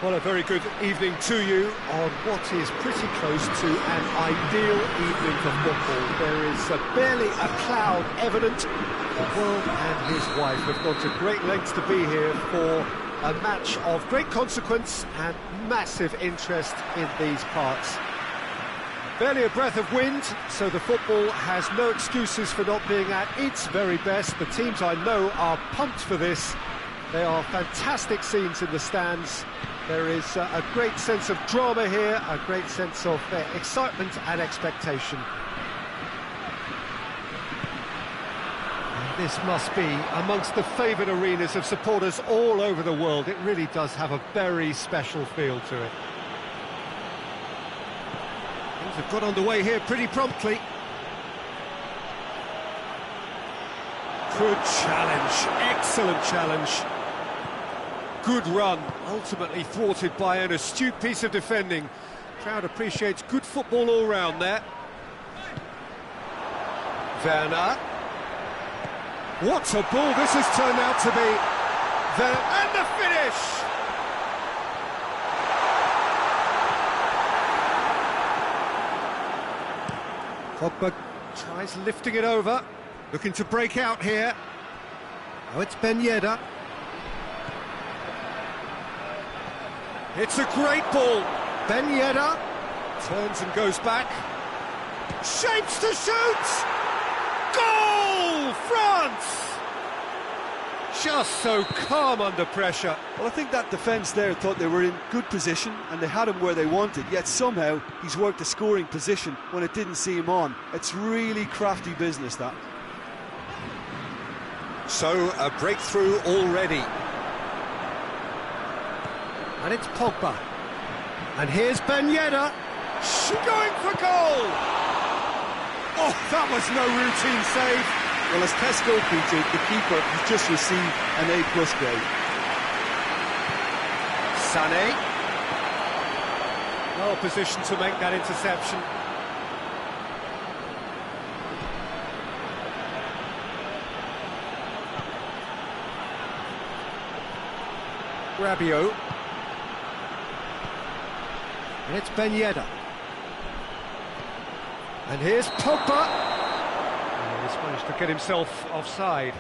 Well, a very good evening to you on what is pretty close to an ideal evening for football. There is barely a cloud evident. The world and his wife have gone to great lengths to be here for a match of great consequence and massive interest in these parts. Barely a breath of wind, so the football has no excuses for not being at its very best. The teams I know are pumped for this. There are fantastic scenes in the stands. There is a great sense of drama here, a great sense of excitement and expectation. And this must be amongst the favoured arenas of supporters all over the world. It really does have a very special feel to it. Things have got underway here pretty promptly. Good challenge, excellent challenge. Good run, ultimately thwarted by an astute piece of defending. Crowd appreciates good football all round there. Werner. What a ball this has turned out to be. And the finish! Pogba tries lifting it over, looking to break out here. Oh, it's Ben Yedder. It's a great ball. Ben Yedder turns and goes back. Shapes to shoot! Goal! France! Just so calm under pressure. Well, I think that defence there thought they were in good position and they had him where they wanted, yet somehow he's worked a scoring position when it didn't see him on. It's really crafty business, that. So, a breakthrough already. And it's Pogba. And here's Ben Yedder. Going for goal! Oh, that was no routine save. Well, as test goalkeeper, the keeper has just received an A+ grade. Sané. Well positioned to make that interception. Rabiot. And it's Ben Yedder. And here's Pogba. Oh, he's managed to get himself offside.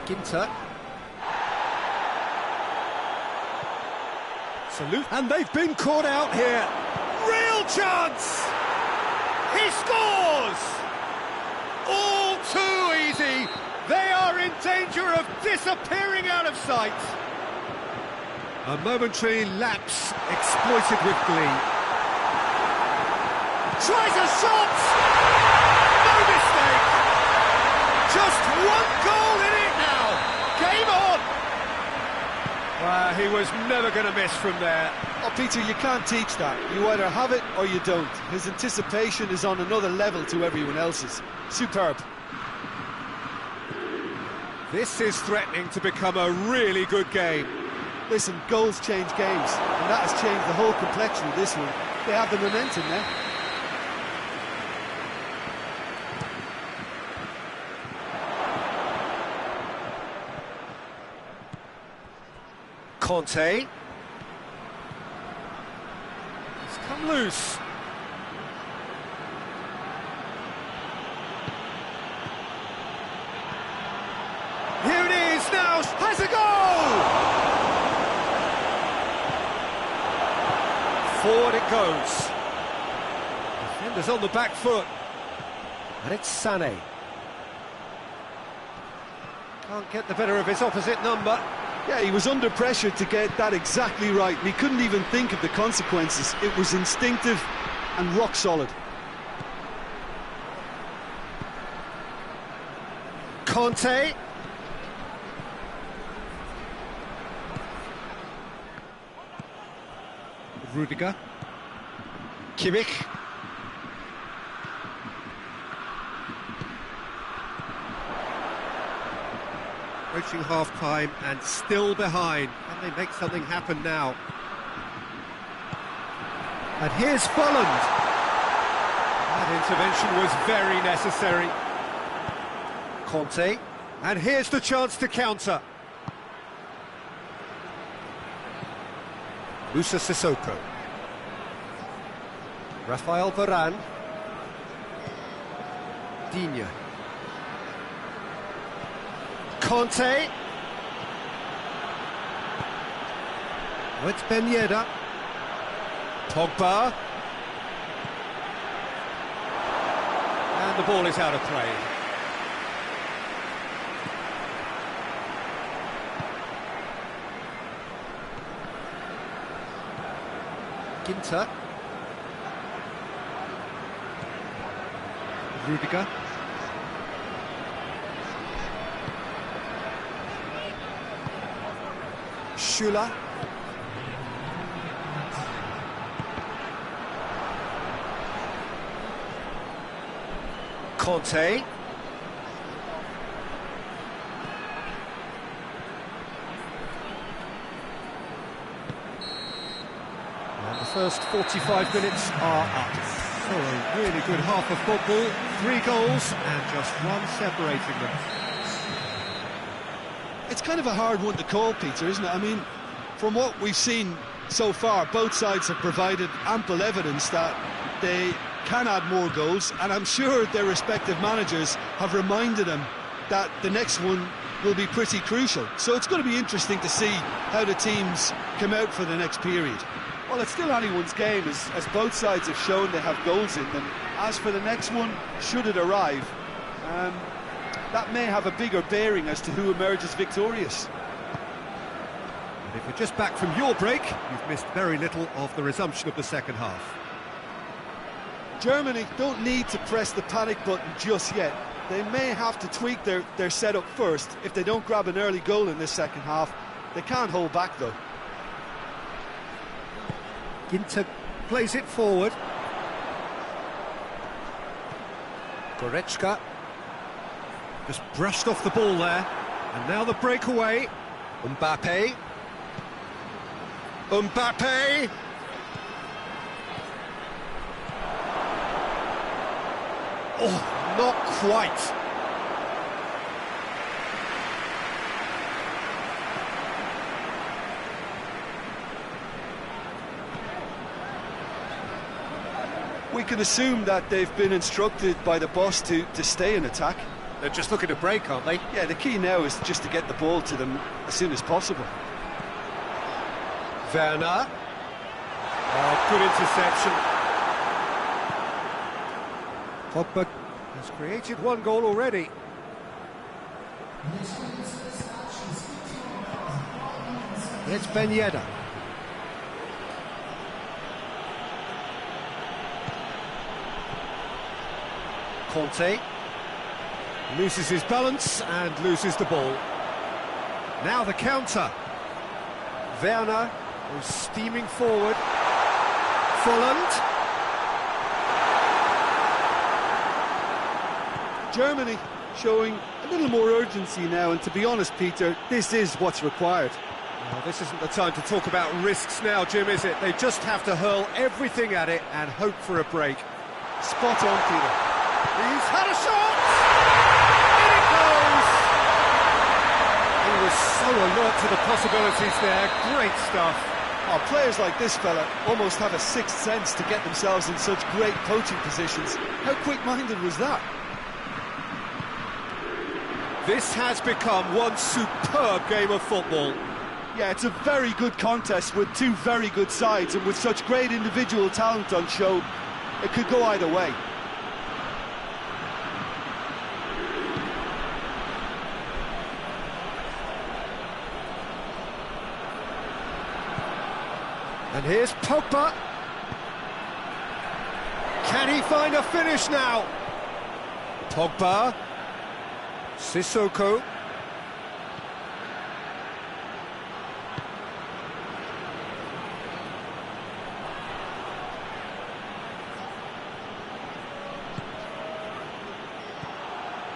Ginter. Salute. And they've been caught out here. Real chance! He scores! All too easy. They are in danger of disappearing out of sight. A momentary lapse exploited with glee. Tries a shot! No mistake! Just one goal in it now. Game on! He was never going to miss from there. Oh, Peter, you can't teach that. You either have it or you don't. His anticipation is on another level to everyone else's. Superb. This is threatening to become a really good game. Listen, goals change games, and that has changed the whole complexion of this one. They have the momentum now. Conte. It's come loose. Here it is now, has a goal! Forward it goes. Defender's on the back foot. And it's Sané. Can't get the better of his opposite number. Yeah, he was under pressure to get that exactly right, and he couldn't even think of the consequences. It was instinctive and rock solid. Conte. Rudiger. Kimmich. Approaching half-time and still behind. Can they make something happen now? And here's Bolland. That intervention was very necessary. Conte, and here's the chance to counter. Musa Sissoko. Rafael Varane. Digne. Conte. Oh, it's Ben Yedder. Pogba. And the ball is out of play. Ginter. Rudiger. Schüller. Conte. And the first 45 minutes are up. So a really good half of football, 3 goals and just one separating them. It's kind of a hard one to call, Peter, isn't it? I mean, from what we've seen so far, both sides have provided ample evidence that they can add more goals, and I'm sure their respective managers have reminded them that the next one will be pretty crucial. So it's going to be interesting to see how the teams come out for the next period. Well, it's still anyone's game, as both sides have shown they have goals in them. As for the next one, should it arrive, that may have a bigger bearing as to who emerges victorious. And if you're just back from your break, you've missed very little of the resumption of the second half. Germany don't need to press the panic button just yet. They may have to tweak their setup first if they don't grab an early goal in this second half. They can't hold back, though. Ginter plays it forward. Goretzka just brushed off the ball there. And now the breakaway. Mbappe. Mbappe! Oh, not quite. We can assume that they've been instructed by the boss to stay in attack. They're just looking to break, aren't they? Yeah, the key now is just to get the ball to them as soon as possible. Werner. Oh, good interception. Pogba has created 1 goal already. It's Ben Yedder. Conte loses his balance and loses the ball. Now the counter. Werner is steaming forward. Folland. Germany showing a little more urgency now, and to be honest, Peter, this is what's required. Well, this isn't the time to talk about risks now, Jim, is it? They just have to hurl everything at it and hope for a break. Spot on, Peter. He's had a shot! In it goes! He was so alert to the possibilities there. Great stuff. Oh, players like this fella almost have a sixth sense to get themselves in such great poaching positions. How quick-minded was that? This has become one superb game of football. Yeah, it's a very good contest with two very good sides, and with such great individual talent on show, it could go either way. And here's Pogba. Can he find a finish now? Pogba. Sissoko.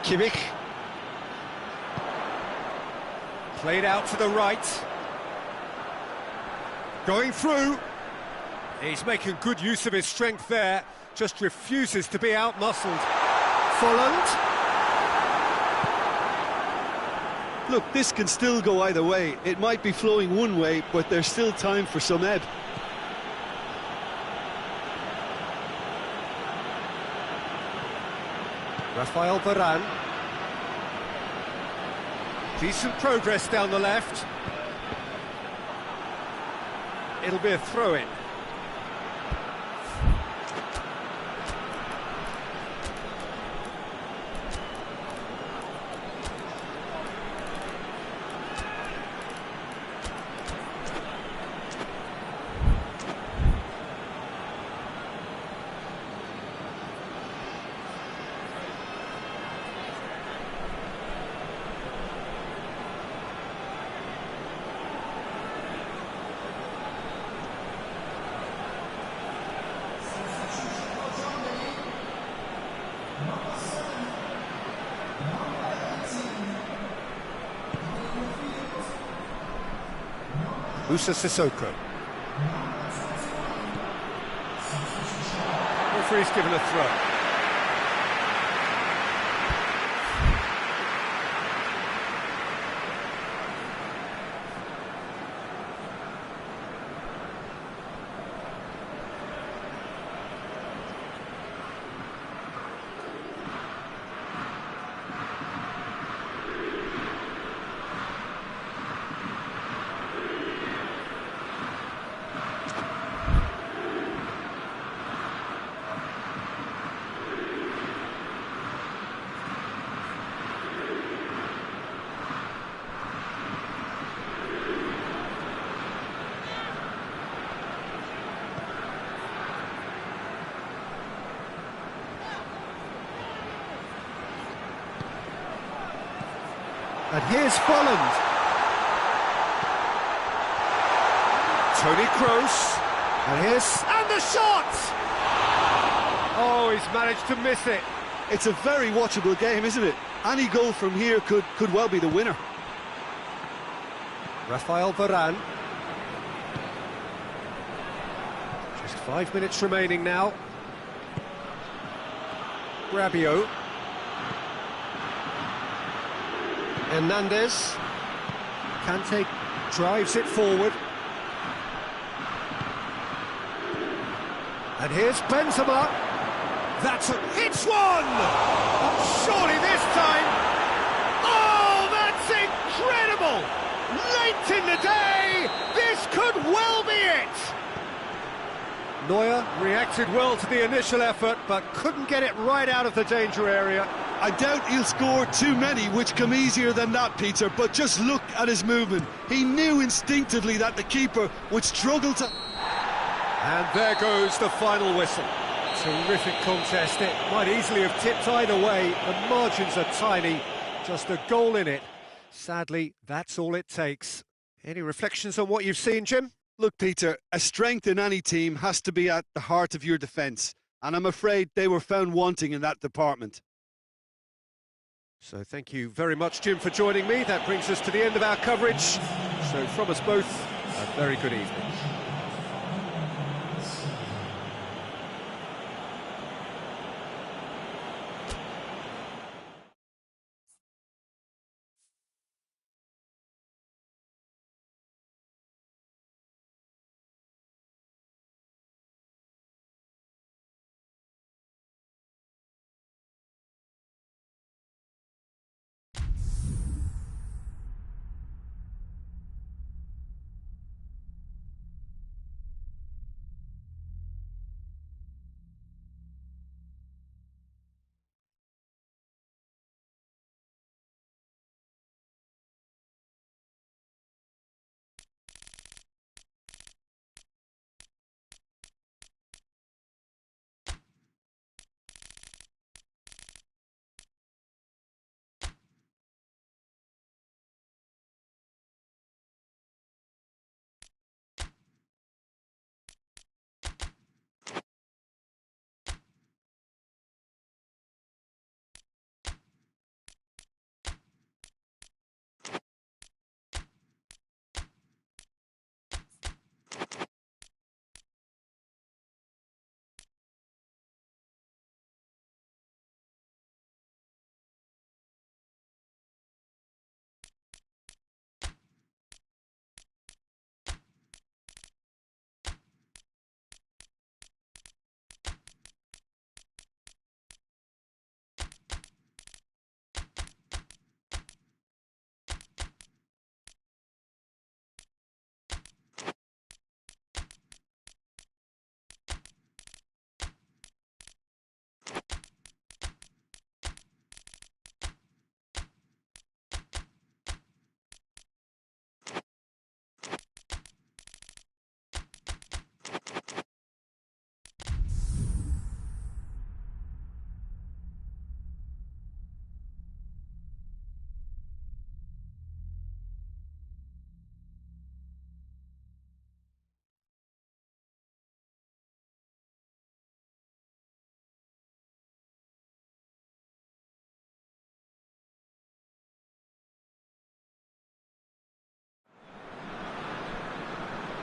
Kimmich. Played out to the right. Going through. He's making good use of his strength there, just refuses to be outmuscled. Folland. Look, this can still go either way. It might be flowing one way, but there's still time for some ebb. Rafael Varane. Decent progress down the left. It'll be a throw-in. Musa Sissoko. Referee's given a throw. And here's Folland. Toni Kroos. And the shot! Oh, he's managed to miss it. It's a very watchable game, isn't it? Any goal from here could well be the winner. Rafael Varane. Just 5 minutes remaining now. Rabiot. Hernandez. Kante drives it forward. And here's Benzema. It's one! Surely this time. Oh, that's incredible! Late in the day, this could well be it! Neuer reacted well to the initial effort, but couldn't get it right out of the danger area. I doubt he'll score too many, which come easier than that, Peter, but just look at his movement. He knew instinctively that the keeper would struggle to... And there goes the final whistle. Terrific contest. It might easily have tipped either way. The margins are tiny. Just a goal in it. Sadly, that's all it takes. Any reflections on what you've seen, Jim? Look, Peter, a strength in any team has to be at the heart of your defence, and I'm afraid they were found wanting in that department. So thank you very much, Jim, for joining me. That brings us to the end of our coverage. So from us both, a very good evening.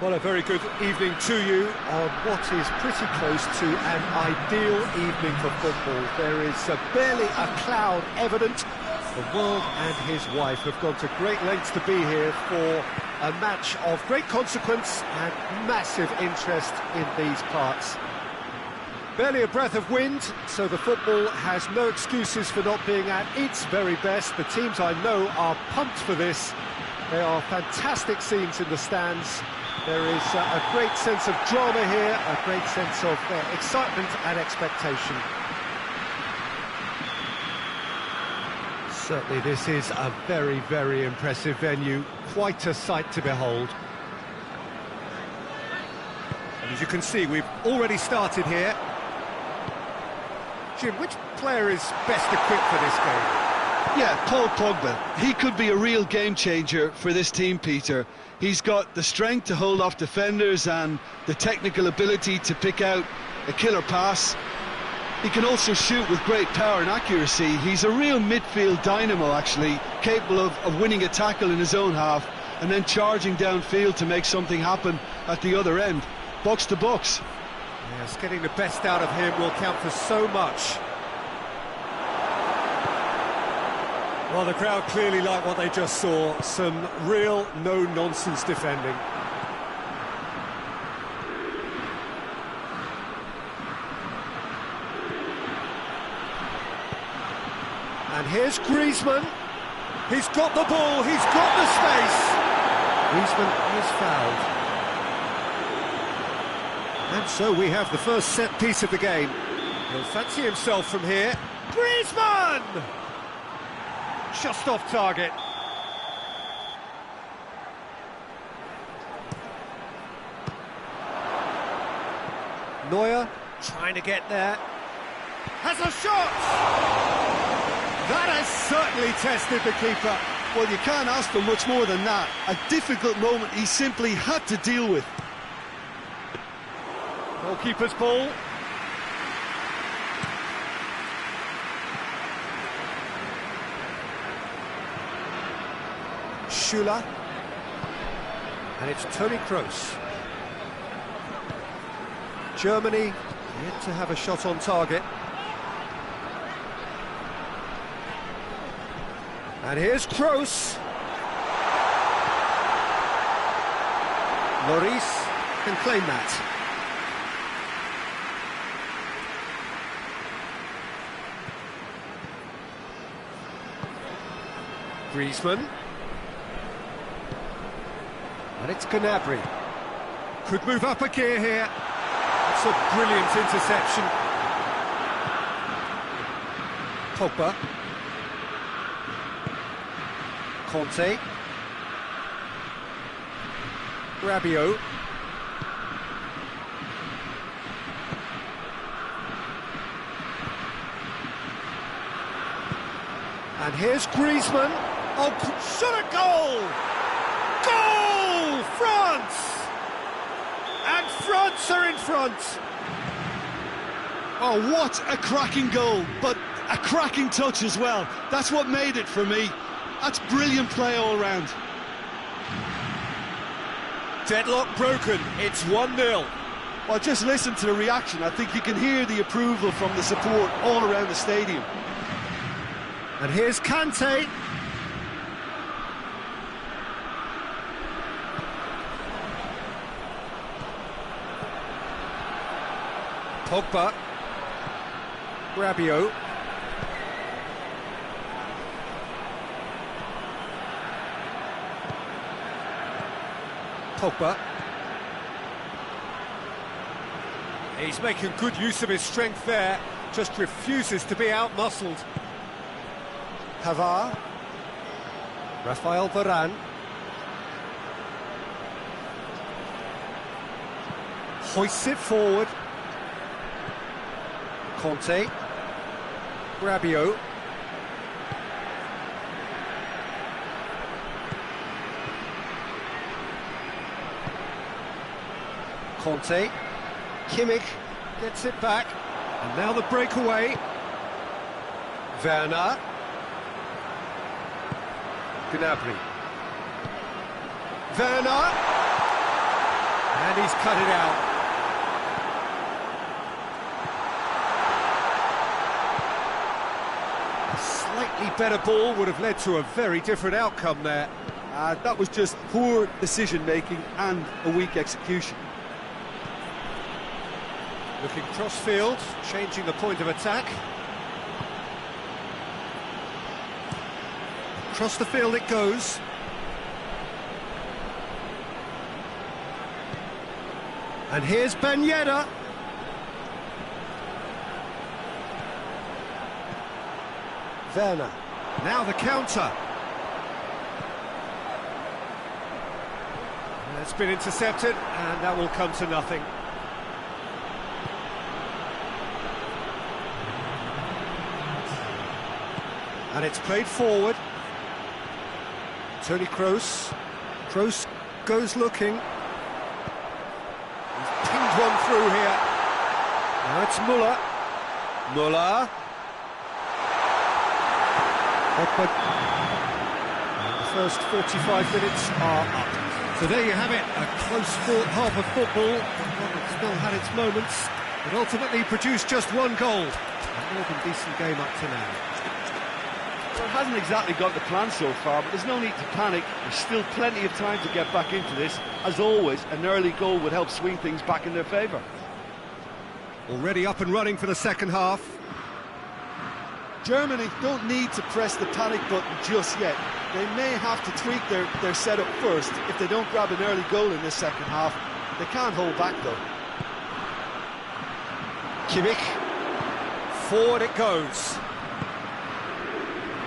Well, a very good evening to you on what is pretty close to an ideal evening for football. There is barely a cloud evident. The world and his wife have gone to great lengths to be here for a match of great consequence and massive interest in these parts. Barely a breath of wind, so the football has no excuses for not being at its very best. The teams I know are pumped for this. There are fantastic scenes in the stands. There is a great sense of drama here, a great sense of excitement and expectation. Certainly this is a very, very impressive venue. Quite a sight to behold. And as you can see, we've already started here. Jim, which player is best equipped for this game? Yeah, Paul Pogba. He could be a real game changer for this team, Peter. He's got the strength to hold off defenders and the technical ability to pick out a killer pass. He can also shoot with great power and accuracy. He's a real midfield dynamo, actually, capable of winning a tackle in his own half and then charging downfield to make something happen at the other end. Box to box. Yes, getting the best out of him will count for so much. Well, the crowd clearly like what they just saw. Some real no-nonsense defending. And here's Griezmann. He's got the ball, he's got the space. Griezmann is fouled. And so we have the first set piece of the game. He'll fancy himself from here. Griezmann! Just off target. Neuer trying to get there. Has a shot! That has certainly tested the keeper. Well, you can't ask for much more than that. A difficult moment he simply had to deal with. Goalkeeper's ball. Schüller. And it's Toni Kroos. Germany yet to have a shot on target. And here's Kroos. Lloris can claim that. Griezmann. And it's Gnabry. Could move up a gear here. It's a brilliant interception. Pogba. Conte. Rabiot. And here's Griezmann. Oh, shot a goal! Goal! France! And France are in front. Oh, what a cracking goal, but a cracking touch as well. That's what made it for me. That's brilliant play all round. Deadlock broken, it's 1-0. Well, just listen to the reaction. I think you can hear the approval from the support all around the stadium. And here's Kante. Pogba. Rabiot. Pogba. He's making good use of his strength there, just refuses to be out-muscled. Pavard. Rafael Varane. Hoists it forward. Conte. Rabiot. Conte. Kimmich gets it back. And now the breakaway. Werner. Gnabry. Werner. And he's cut it out. A slightly better ball would have led to a very different outcome there. That was just poor decision-making and a weak execution. Looking cross-field, changing the point of attack. Across the field it goes. And here's Ben Yedder. Werner. Now the counter. It's been intercepted, and that will come to nothing. And it's played forward. Toni Kroos. Kroos goes looking. He's pinged one through here. Now it's Müller. Müller. And the first 45 minutes are up. So there you have it, a close-fought half of football. It's still had its moments, but ultimately produced just one goal. A more than decent game up to now. Well, it hasn't exactly got the plan so far, but there's no need to panic. There's still plenty of time to get back into this. As always, an early goal would help swing things back in their favour. Already up and running for the second half. Germany don't need to press the panic button just yet. They may have to tweak their setup first if they don't grab an early goal in this second half. They can't hold back though. Kimmich. Forward it goes.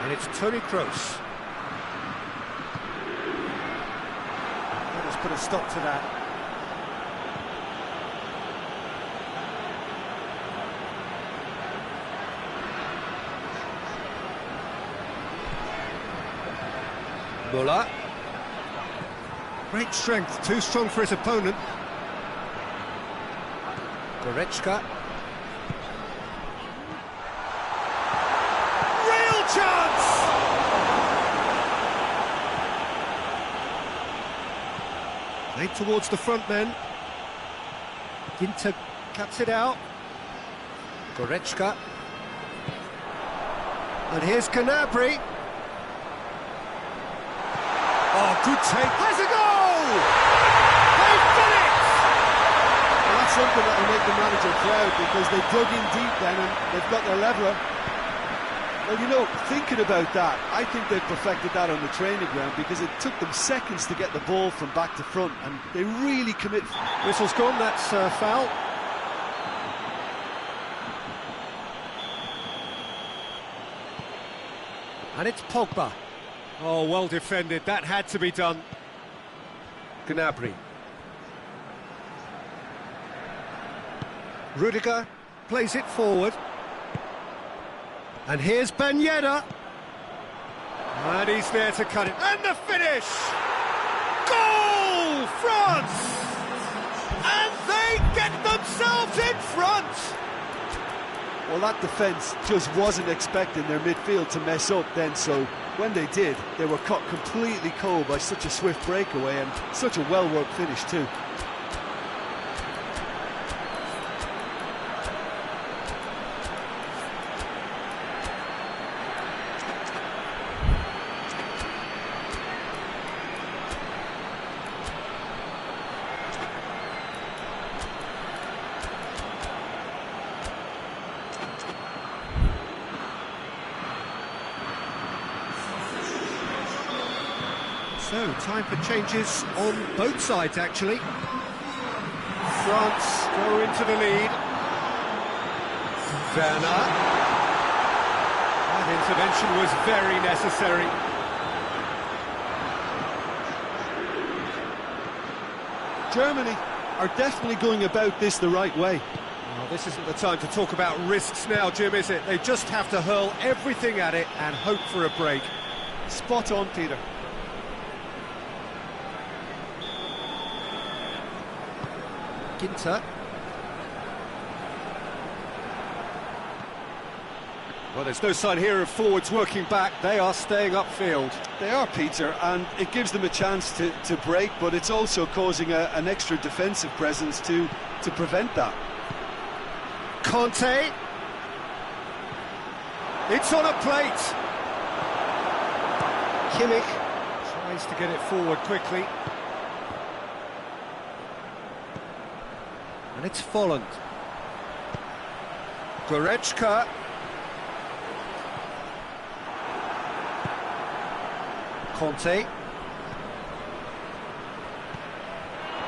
And it's Toni Kroos. Let us put a stop to that. Müller. Great strength, too strong for his opponent. Goretzka. Real chance! Played towards the front men. Ginter cuts it out. Goretzka. And here's Gnabry. Oh, good take. Has a goal! They've done it! Well, that's something that will make the manager proud because they dug in deep then and they've got their leveller. Well, you know, thinking about that, I think they've perfected that on the training ground because it took them seconds to get the ball from back to front and they really commit. Whistle's gone, that's foul. And it's Pogba. Oh, well defended, that had to be done. Gnabry. Rudiger plays it forward. And here's Ben Yedder. And he's there to cut it. And the finish! Goal! France! And they get themselves in front! Well, that defence just wasn't expecting their midfield to mess up then, so when they did, they were caught completely cold by such a swift breakaway and such a well-worked finish too. So, time for changes on both sides, actually. France go into the lead. Werner. That intervention was very necessary. Germany are definitely going about this the right way. Well, this isn't the time to talk about risks now, Jim, is it? They just have to hurl everything at it and hope for a break. Spot on, Peter. Ginter. Well, there's no sign here of forwards working back. They are staying upfield. They are, Peter, and it gives them a chance to break, but it's also causing an extra defensive presence to prevent that. Conte. It's on a plate. Kimmich tries to get it forward quickly. And it's Folland. Goretzka. Conte.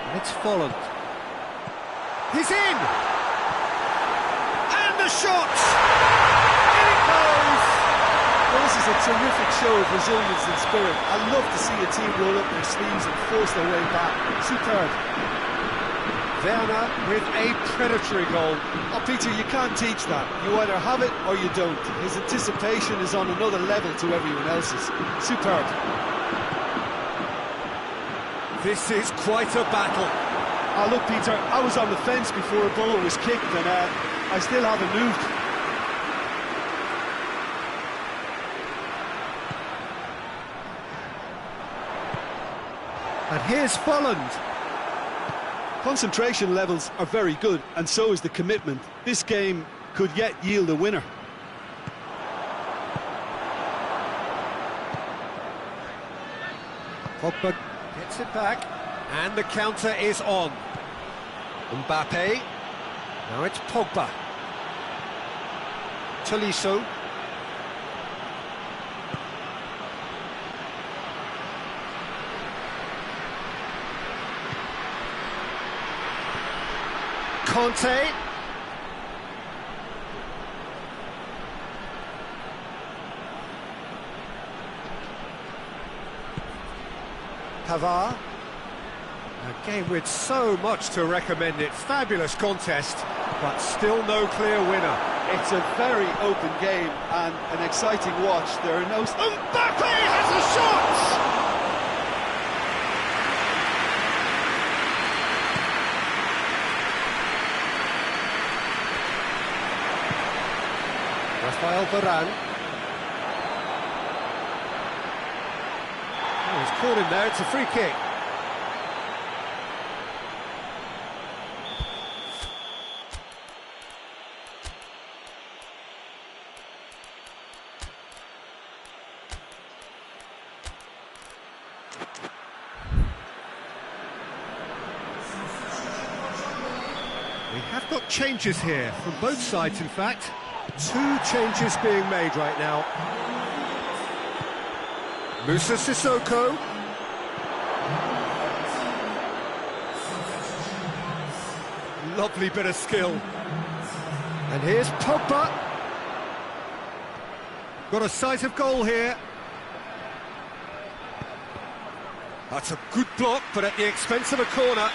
And it's Folland. He's in! And the shot! In it goes! Well, this is a terrific show of resilience and spirit. I love to see a team roll up their sleeves and force their way back. Superb. Werner with a predatory goal. Oh, Peter, you can't teach that. You either have it or you don't. His anticipation is on another level to everyone else's. Superb. This is quite a battle. Oh, look, Peter, I was on the fence before a ball was kicked, and I still haven't moved. And here's Folland. Concentration levels are very good, and so is the commitment. This game could yet yield a winner. Pogba gets it back, and the counter is on. Mbappe. Now it's Pogba. Tolisso. Conte. Pavard. A game with so much to recommend it. Fabulous contest, but still no clear winner. It's a very open game and an exciting watch. There are no... Mbappe has a shot! Rafael Varane. Oh, he's caught him there, it's a free kick. We have got changes here, from both sides in fact. 2 changes being made right now. Musa Sissoko. Lovely bit of skill. And here's Pogba. Got a sight of goal here. That's a good block, but at the expense of a corner.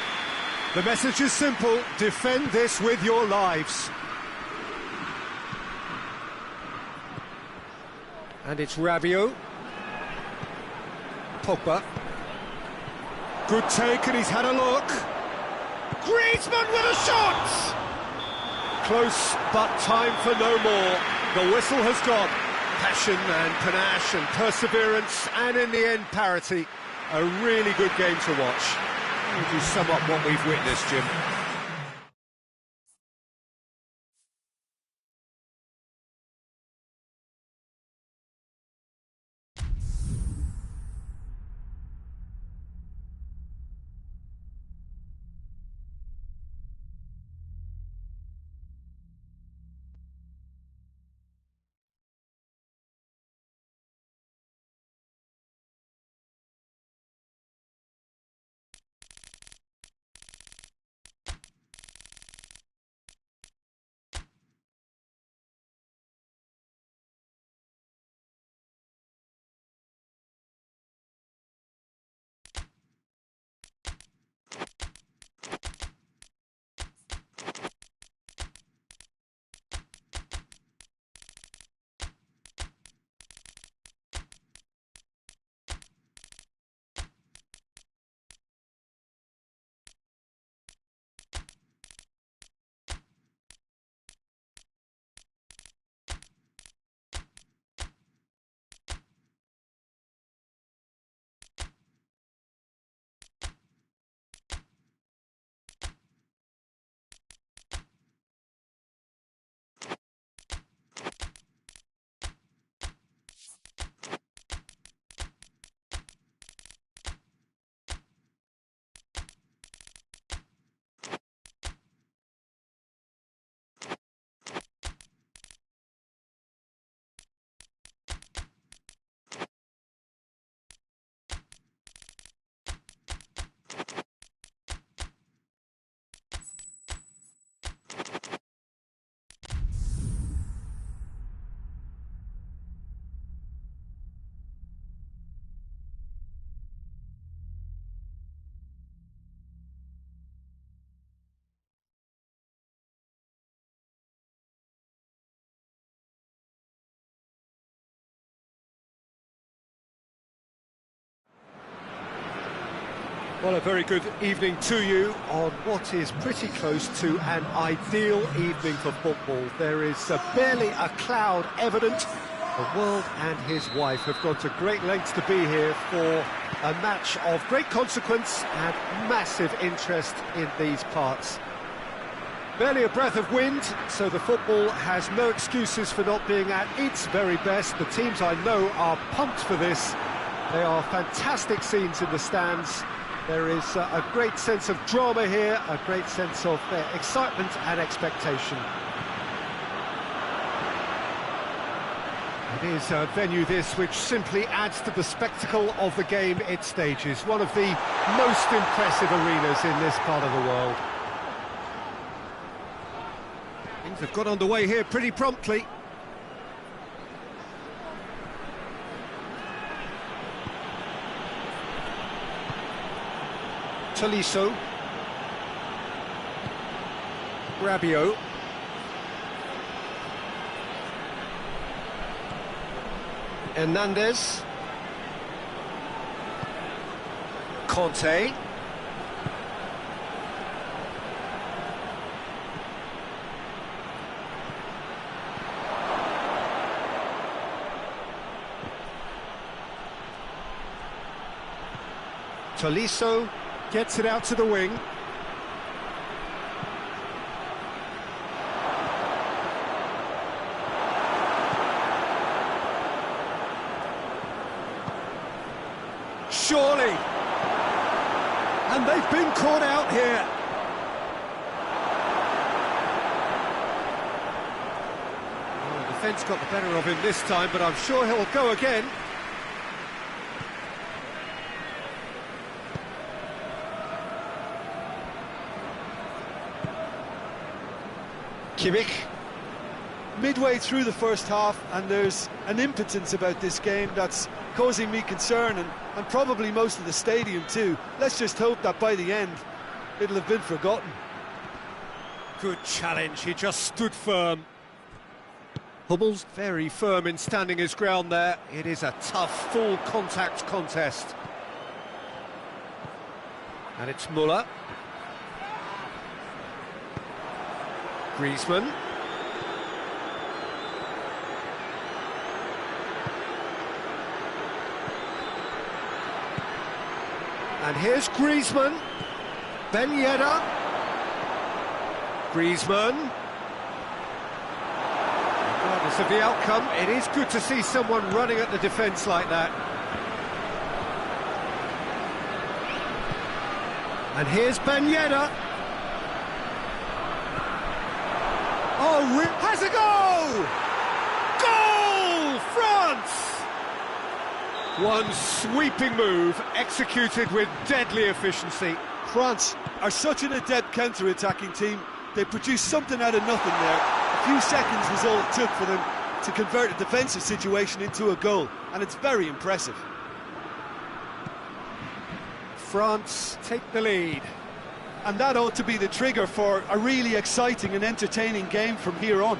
The message is simple: defend this with your lives. And it's Rabiot. Pogba. Good take, and he's had a look. Griezmann with a shot! Close, but time for no more. The whistle has gone. Passion and panache and perseverance, and in the end, parity. A really good game to watch. How would you sum up what we've witnessed, Jim? Well, a very good evening to you on what is pretty close to an ideal evening for football. There is barely a cloud evident. The world and his wife have gone to great lengths to be here for a match of great consequence and massive interest in these parts. Barely a breath of wind, so the football has no excuses for not being at its very best. The teams I know are pumped for this. They are fantastic scenes in the stands. There is a great sense of drama here, a great sense of excitement and expectation. It is a venue this which simply adds to the spectacle of the game it stages. One of the most impressive arenas in this part of the world. Things have got underway here pretty promptly. Tolisso, Rabiot, Hernandez, Conte, Tolisso gets it out to the wing. Surely. And they've been caught out here. Well, the defence got the better of him this time, but I'm sure he'll go again. Kimmich. Midway through the first half, and there's an impotence about this game that's causing me concern, and probably most of the stadium too. Let's just hope that by the end it'll have been forgotten. Good challenge, he just stood firm. Hummels very firm in standing his ground there. It is a tough, full contact contest. And it's Müller. Griezmann. And here's Griezmann. Ben Yedder. Griezmann. Regardless of the outcome, it is good to see someone running at the defence like that. And here's Ben Yedder. Oh, has a goal! Goal! France! One sweeping move, executed with deadly efficiency. France are such an adept counter-attacking team. They produced something out of nothing there. A few seconds was all it took for them to convert a defensive situation into a goal, and it's very impressive. France take the lead. And that ought to be the trigger for a really exciting and entertaining game from here on.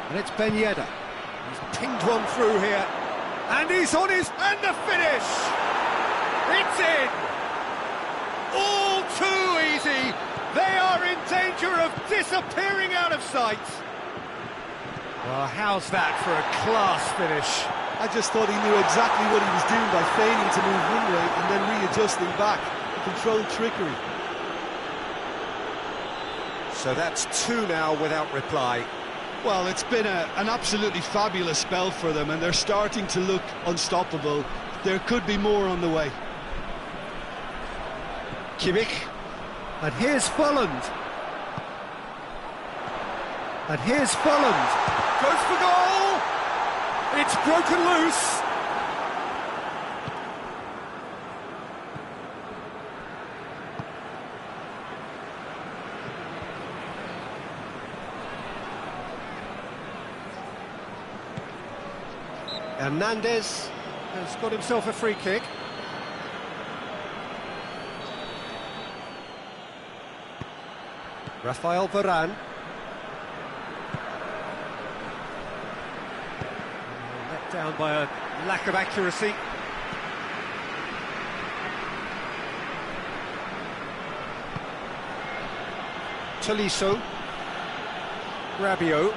And it's Ben Yedder. He's pinged one through here. And he's on his... and the finish! It's in! All too easy! They are in danger of disappearing out of sight. Well, how's that for a class finish? I just thought he knew exactly what he was doing by feigning to move one way and then readjusting back. Controlled trickery. So that's two now without reply. Well, it's been an absolutely fabulous spell for them, and they're starting to look unstoppable. There could be more on the way. Kimmich. And here's Folland. And here's Folland. Goes for goal! It's broken loose. Hernandez has got himself a free kick. Rafael Varane. Let down by a lack of accuracy. Tolisso. Rabiot.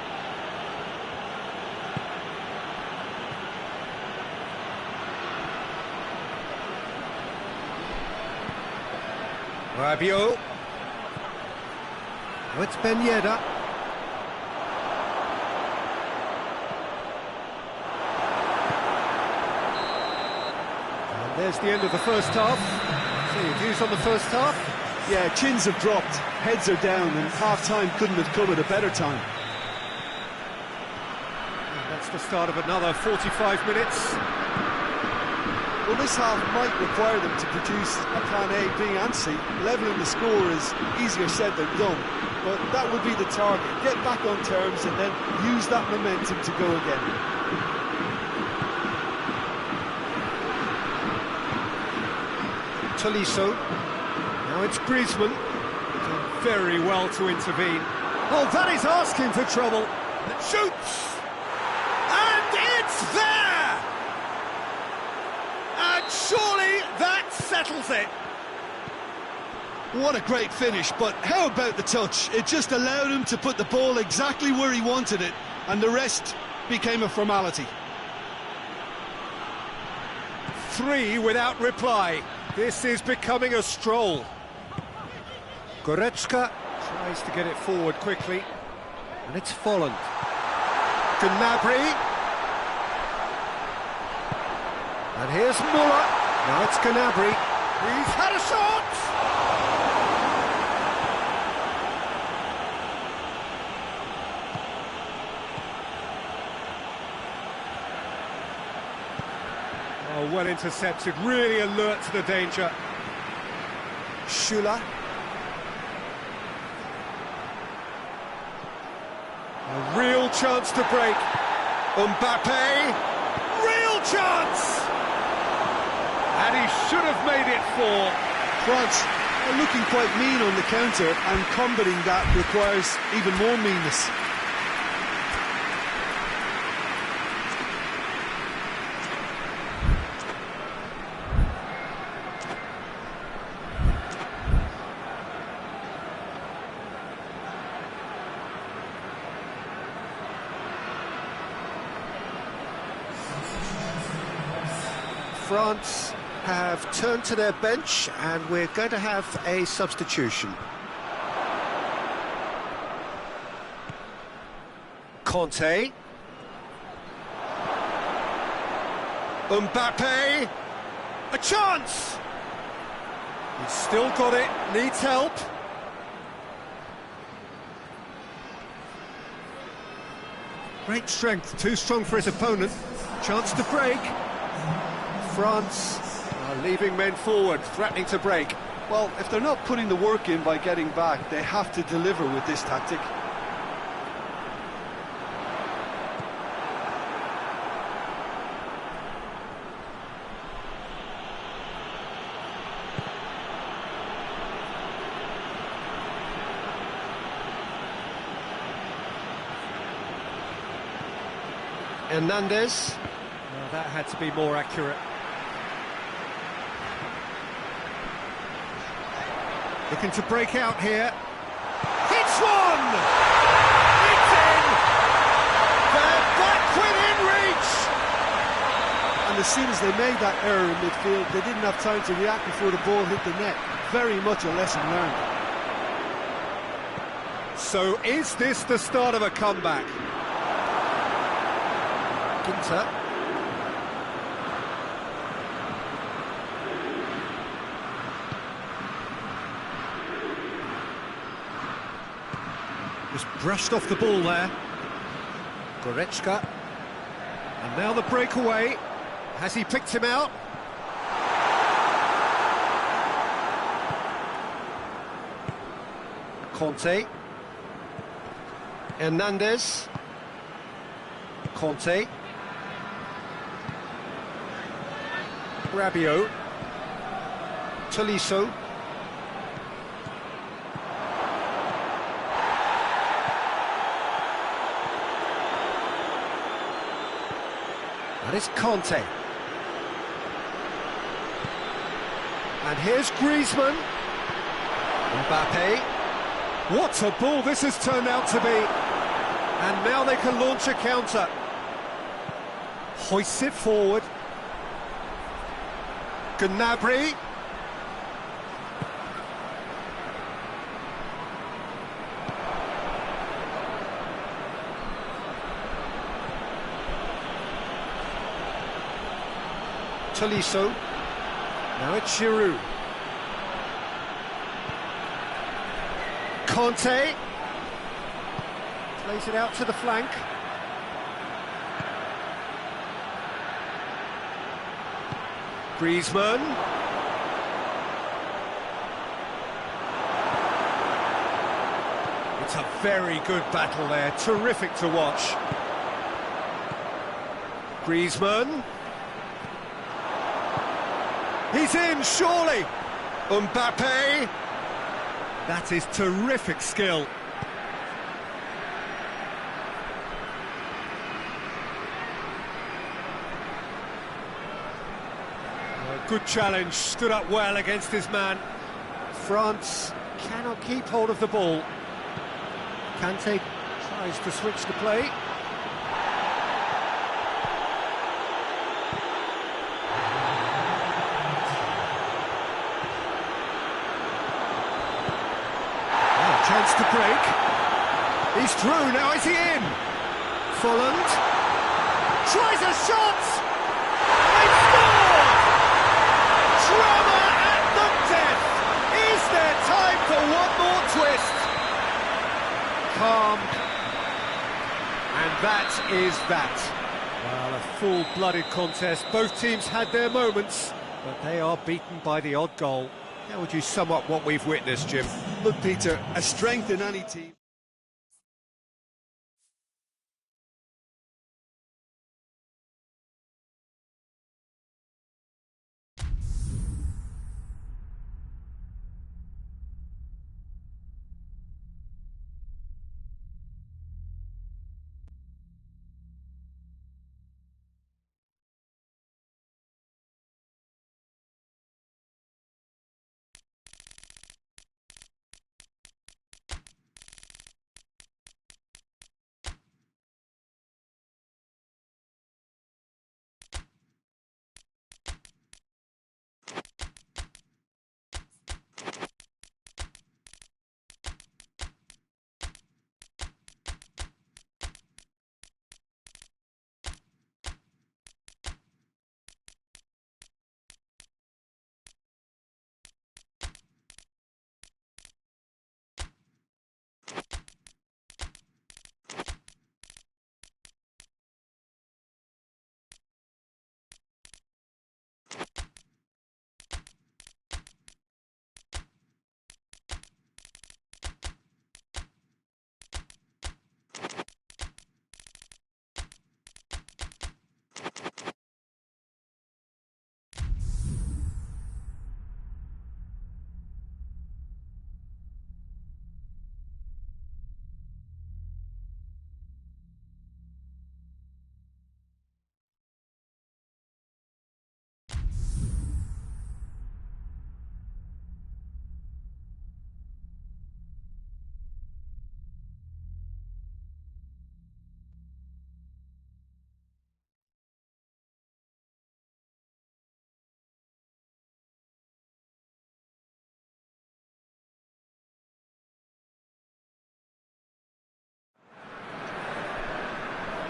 Rabiot. Oh, it's Ben Yedder. And there's the end of the first half. So your views on the first half? Yeah, chins have dropped, heads are down, and half-time couldn't have come at a better time. And that's the start of another 45 minutes. Well, this half might require them to produce a plan A, B and C. Levelling the score is easier said than done, but that would be the target. Get back on terms and then use that momentum to go again. Tolisso. Now it's Griezmann. Done very well to intervene. Oh, that is asking for trouble. Shoots! And it's there! And surely that settles it. What a great finish, but how about the touch? It just allowed him to put the ball exactly where he wanted it, and the rest became a formality. 3 without reply. This is becoming a stroll. Goretzka tries to get it forward quickly, and it's Folland. Gnabry. And here's Muller. Now it's Gnabry. He's had a shot! Oh, well intercepted, really alert to the danger. Schüller. A real chance to break. Mbappe. Real chance! And he should have made it 4. France are looking quite mean on the counter, and combating that requires even more meanness. France have turned to their bench, and we're going to have a substitution. Conte. Mbappe. A chance! He's still got it, needs help. Great strength, too strong for his opponent. Chance to break. France are leaving men forward, threatening to break. Well, if they're not putting the work in by getting back, they have to deliver with this tactic. Hernandez. Well, that had to be more accurate. Looking to break out here. Hits one! It's in! They're back within reach! And as soon as they made that error in midfield, they didn't have time to react before the ball hit the net. Very much a lesson learned. So is this the start of a comeback? Ginter. Just brushed off the ball there. Goretzka. And now the breakaway. Has he picked him out? Conte. Hernandez. Conte. Rabiot. Tolisso. And it's Conte. And here's Griezmann. Mbappe. What a ball this has turned out to be. And now they can launch a counter. Hoists it forward. Gnabry. Tolisso. Now it's Giroud. Conte. Plays it out to the flank. Griezmann. It's a very good battle there, terrific to watch. Griezmann. He's in, surely! Mbappe! That is terrific skill. Good challenge, stood up well against his man. France cannot keep hold of the ball. Kante tries to switch the play. Chance to break. He's through, now is he in? Folland tries a shot! They score! Drama at the death! Is there time for one more twist? Calm. And that is that. Well, a full-blooded contest. Both teams had their moments, but they are beaten by the odd goal. How would you sum up what we've witnessed, Jim? Look, Peter, a strength in any team.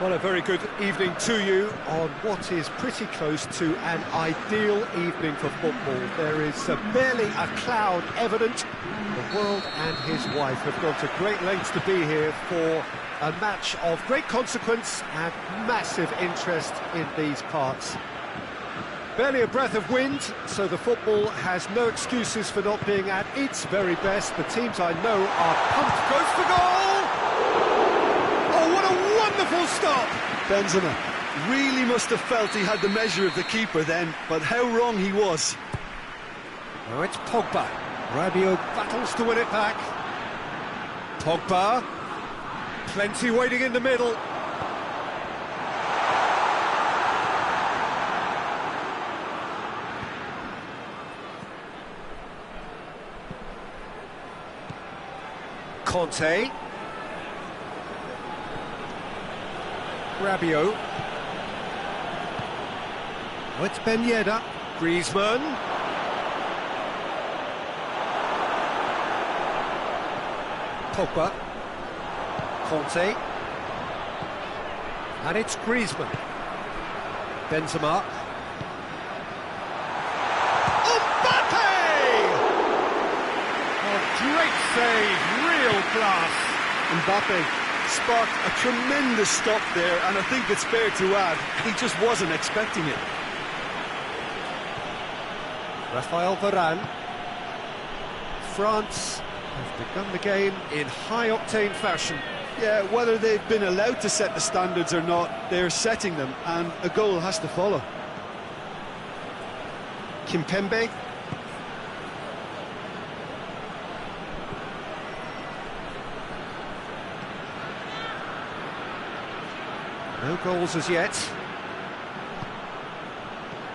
Well, a very good evening to you on what is pretty close to an ideal evening for football. There is barely a cloud evident. The world and his wife have gone to great lengths to be here for a match of great consequence and massive interest in these parts. Barely a breath of wind, so the football has no excuses for not being at its very best. The teams I know are pumped. Goes for goal! Oh, what a wonderful stop! Benzema really must have felt he had the measure of the keeper then, but how wrong he was. Now it's Pogba. Rabiot battles to win it back. Pogba. Plenty waiting in the middle. Conte. Rabiot. Oh, it's Ben Yedder. Griezmann. Pogba. Conte. And it's Griezmann. Benzema. Great save, real class. Mbappe sparked a tremendous stop there, and I think it's fair to add, he just wasn't expecting it. Rafael Varane. France have begun the game in high-octane fashion. Yeah, whether they've been allowed to set the standards or not, they're setting them, and a goal has to follow. Kimpembe. No goals as yet.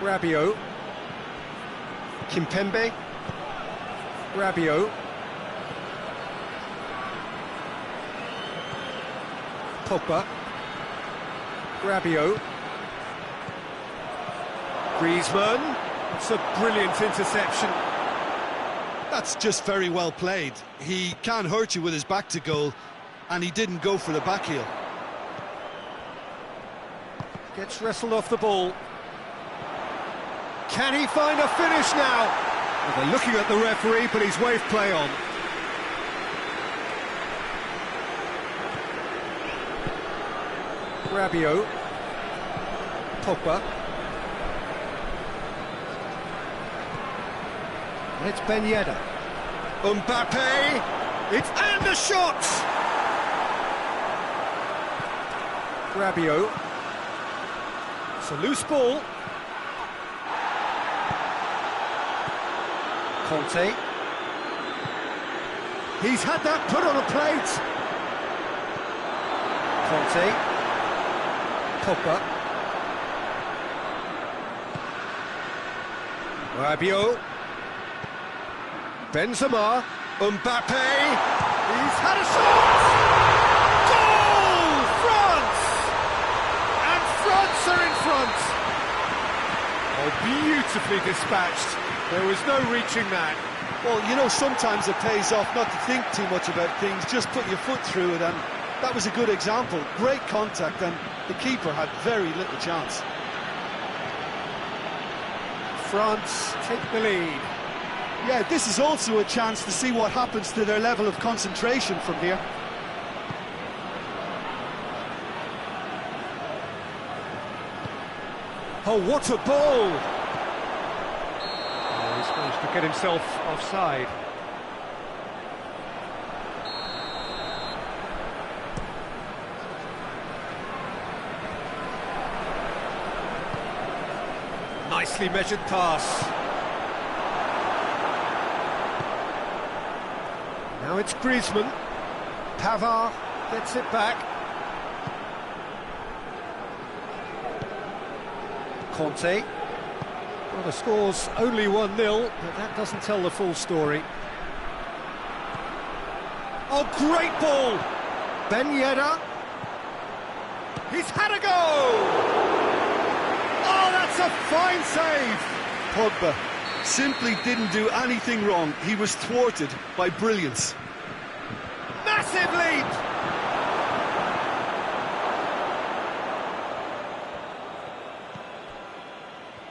Rabiot. Kimpembe. Rabiot. Pogba. Rabiot. Griezmann. It's a brilliant interception. That's just very well played. He can't hurt you with his back to goal, and he didn't go for the back heel. Gets wrestled off the ball. Can he find a finish now? Well, they're looking at the referee, but he's waved play on. Rabiot. Pogba. And it's Ben Yedder. Mbappe. And the shot! Rabiot. It's a loose ball. Conte. He's had that put on a plate. Conte. Pogba. Rabiot. Benzema. Mbappe. He's had a shot! Goal! France! And France are in front. Oh, beautifully dispatched. There was no reaching that. Well, you know, sometimes it pays off not to think too much about things, just put your foot through it, and that was a good example. Great contact, and the keeper had very little chance. France take the lead. Yeah, this is also a chance to see what happens to their level of concentration from here. Oh, what a ball! Oh, he's managed to get himself offside. Nicely measured pass. Now it's Griezmann. Pavard gets it back. Conte. Well, the score's only 1-0, but that doesn't tell the full story. Oh, great ball! Ben Yedder. He's had a go! Oh, that's a fine save! Pogba simply didn't do anything wrong. He was thwarted by brilliance. Massive lead!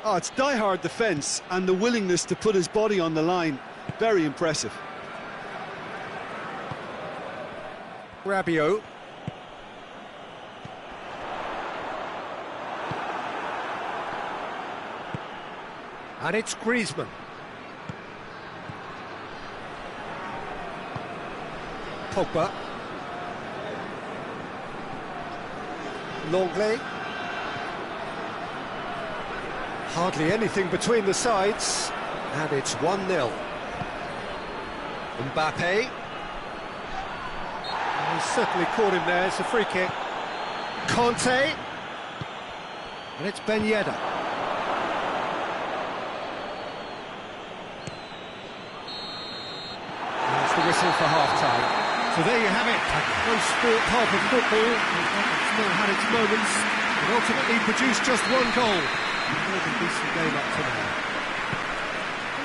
Oh, it's die-hard defence and the willingness to put his body on the line. Very impressive. Rabiot. And it's Griezmann. Pogba. Longley. Hardly anything between the sides. And it's 1-0. Mbappe. He's certainly caught him there. It's a free kick. Conte. And it's Ben Yedder. There's the whistle for half-time. So there you have it, a close-fought half of football. It's still had its moments, but ultimately produced just one goal. A decent game up to now.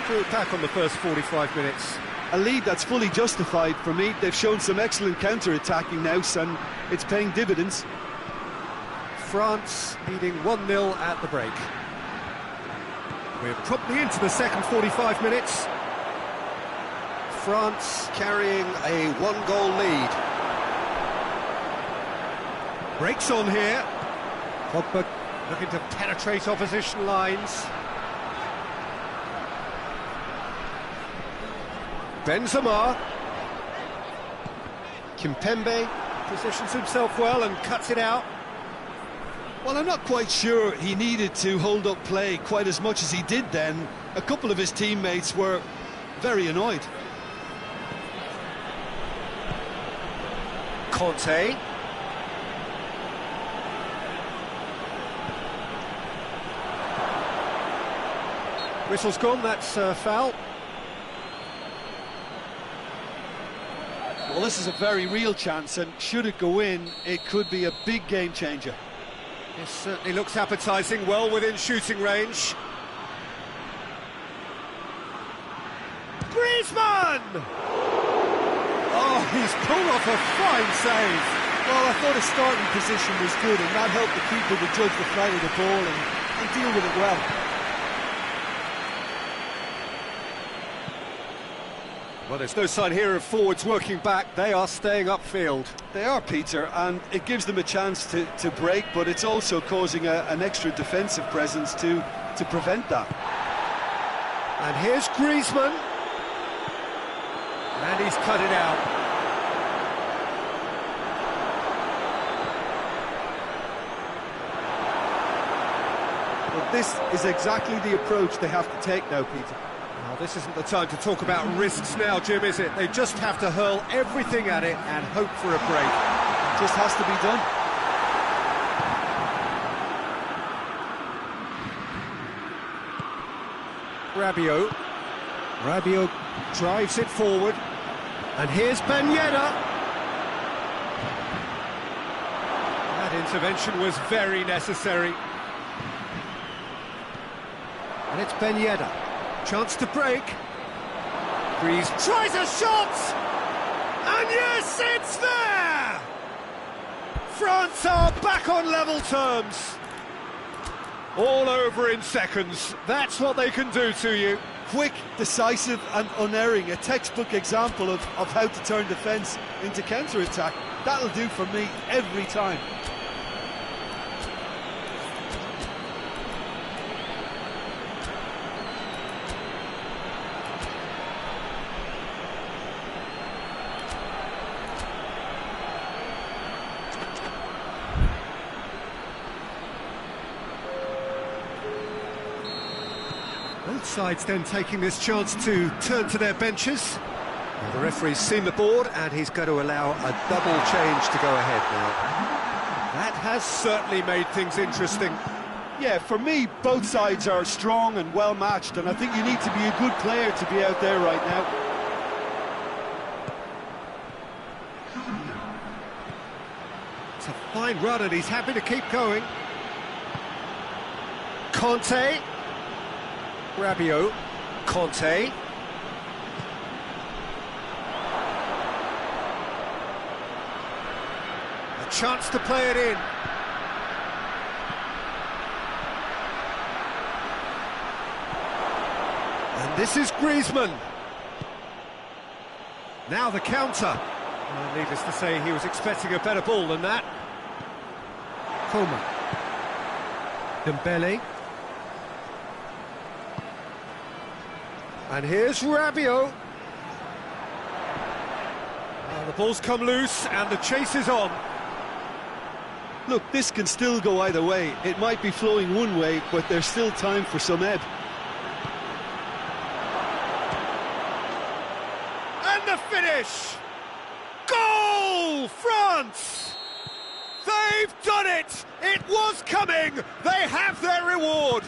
We'll look back on the first 45 minutes. A lead that's fully justified for me. They've shown some excellent counter-attacking now, and it's paying dividends. France leading 1-0 at the break. We're promptly into the second 45 minutes. France carrying a one-goal lead. Breaks on here. Pogba looking to penetrate opposition lines. Benzema. Kimpembe positions himself well and cuts it out. Well, I'm not quite sure he needed to hold up play quite as much as he did then. A couple of his teammates were very annoyed. Conte. Whistle's gone, that's foul. Well, this is a very real chance, and should it go in, it could be a big game changer. This certainly looks appetising, well within shooting range. Griezmann! Oh, he's pulled off a fine save. Well, I thought his starting position was good, and that helped the keeper to judge the flight of the ball and deal with it well. Well, there's no sign here of forwards working back. They are staying upfield. They are, Peter, and it gives them a chance to break, but it's also causing an extra defensive presence to prevent that. And here's Griezmann. And he's cut it out. Well, this is exactly the approach they have to take now, Peter. Well, this isn't the time to talk about risks now, Jim, is it? They just have to hurl everything at it and hope for a break. It just has to be done. Rabiot drives it forward. And here's Ben Yedder. That intervention was very necessary. And it's Ben Yedder. Chance to break. Greaves tries a shot! And yes, it's there! France are back on level terms. All over in seconds. That's what they can do to you. Quick, decisive and unerring. A textbook example of how to turn defence into counter-attack. That'll do for me every time. Both sides then taking this chance to turn to their benches. Well, the referee's seen the board and he's going to allow a double change to go ahead now. That has certainly made things interesting. Yeah, for me, both sides are strong and well matched, and I think you need to be a good player to be out there right now. It's a fine run and he's happy to keep going. Conte. Rabiot, Conte. A chance to play it in. And this is Griezmann. Now the counter. Well, needless to say, he was expecting a better ball than that. Coman. Dembele. And here's Rabiot. The ball's come loose and the chase is on. Look, this can still go either way. It might be flowing one way, but there's still time for some ebb. And the finish! Goal, France! They've done it! It was coming! They have their reward!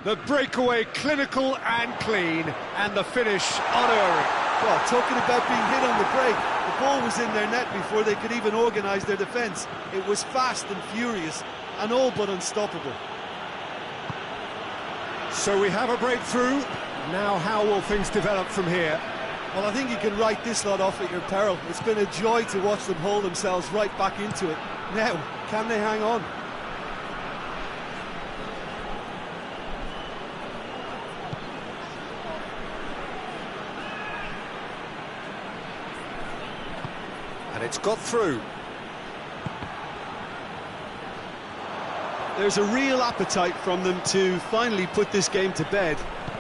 The breakaway clinical and clean, and the finish unerring. Well, talking about being hit on the break, ball was in their net before they could even organise their defence. It was fast and furious and all but unstoppable. So we have a breakthrough. Now how will things develop from here? Well, I think you can write this lot off at your peril. It's been a joy to watch them haul themselves right back into it. Now, can they hang on? And it's got through. There's a real appetite from them to finally put this game to bed,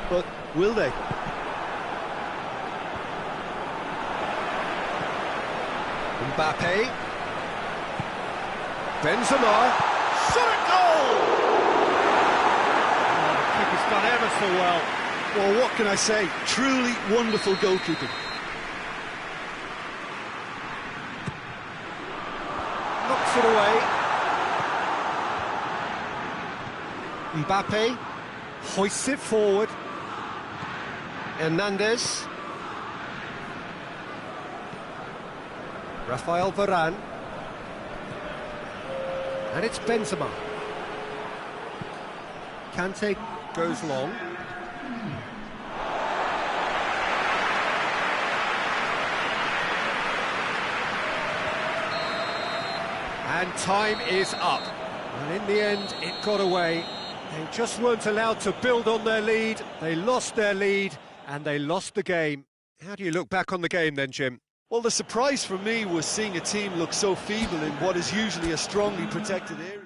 but will they? Mbappe. Benzema. Shot at goal! Oh, the keeper's done ever so well. Well, what can I say? Truly wonderful goalkeeping. Knocks it away. Mbappe hoists it forward. Hernandez. Rafael Varane. And it's Benzema. Kante goes long. And time is up. And in the end, it got away. They just weren't allowed to build on their lead. They lost their lead, and they lost the game. How do you look back on the game then, Jim? Well, the surprise for me was seeing a team look so feeble in what is usually a strongly protected area.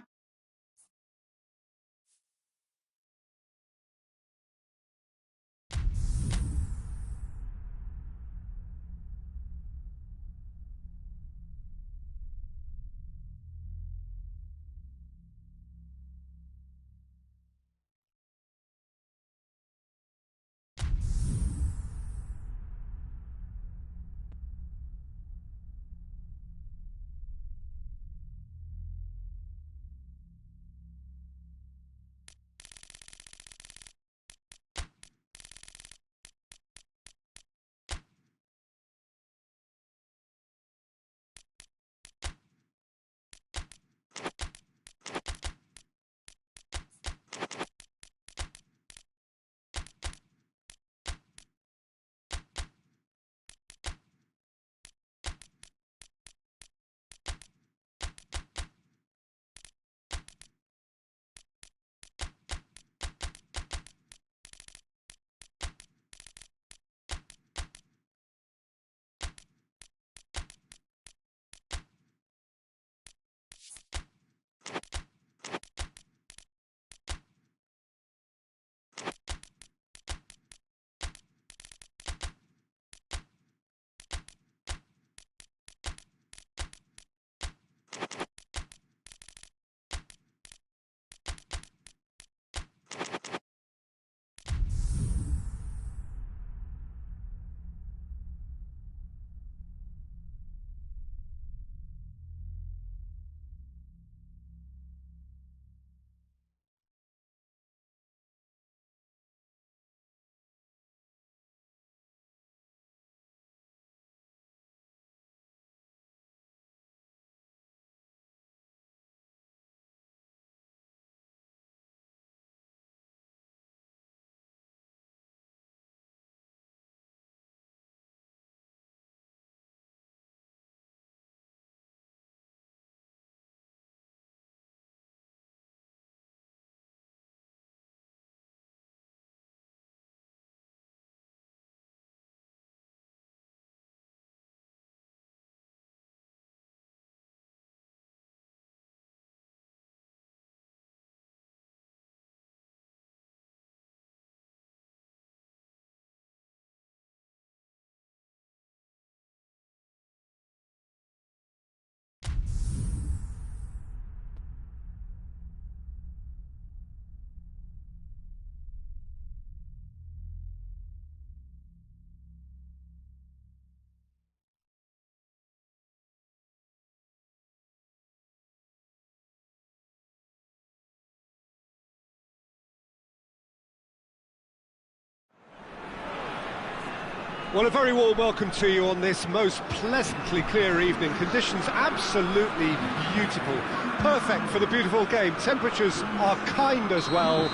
Well, a very warm welcome to you on this most pleasantly clear evening. Conditions absolutely beautiful. Perfect for the beautiful game. Temperatures are kind as well.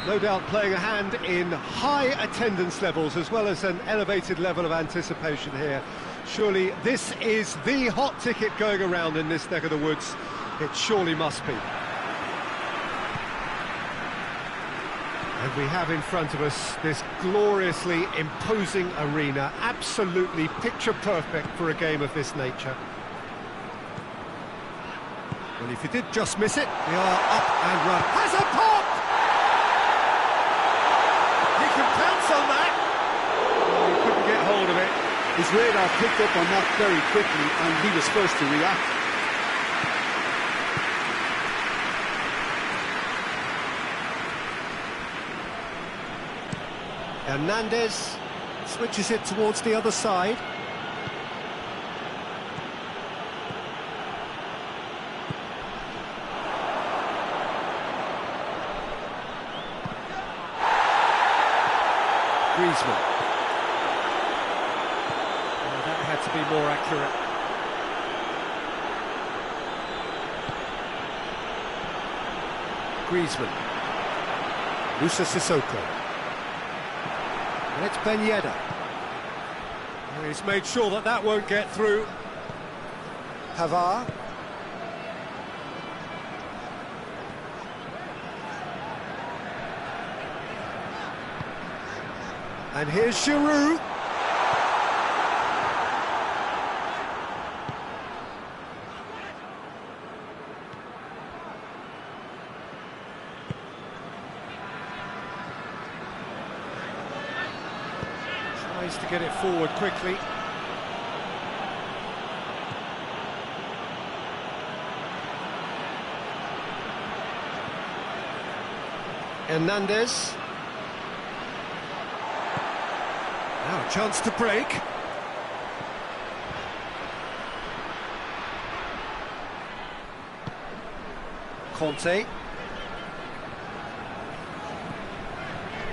No doubt playing a hand in high attendance levels as well as an elevated level of anticipation here. Surely this is the hot ticket going around in this neck of the woods. It surely must be. And we have in front of us this gloriously imposing arena, absolutely picture perfect for a game of this nature. Well, if you did just miss it, they are up and run. Has a pop! He can pounce on that! Oh, he couldn't get hold of it. His radar picked up on that very quickly, and he was first to react. Hernandez switches it towards the other side. Griezmann. Oh, that had to be more accurate. Griezmann. Musa Sissoko. And it's Ben Yedder. He's made sure that that won't get through. Pavard. And here's Giroud. Tries to get it forward quickly. Hernandez. Now a chance to break. Conte.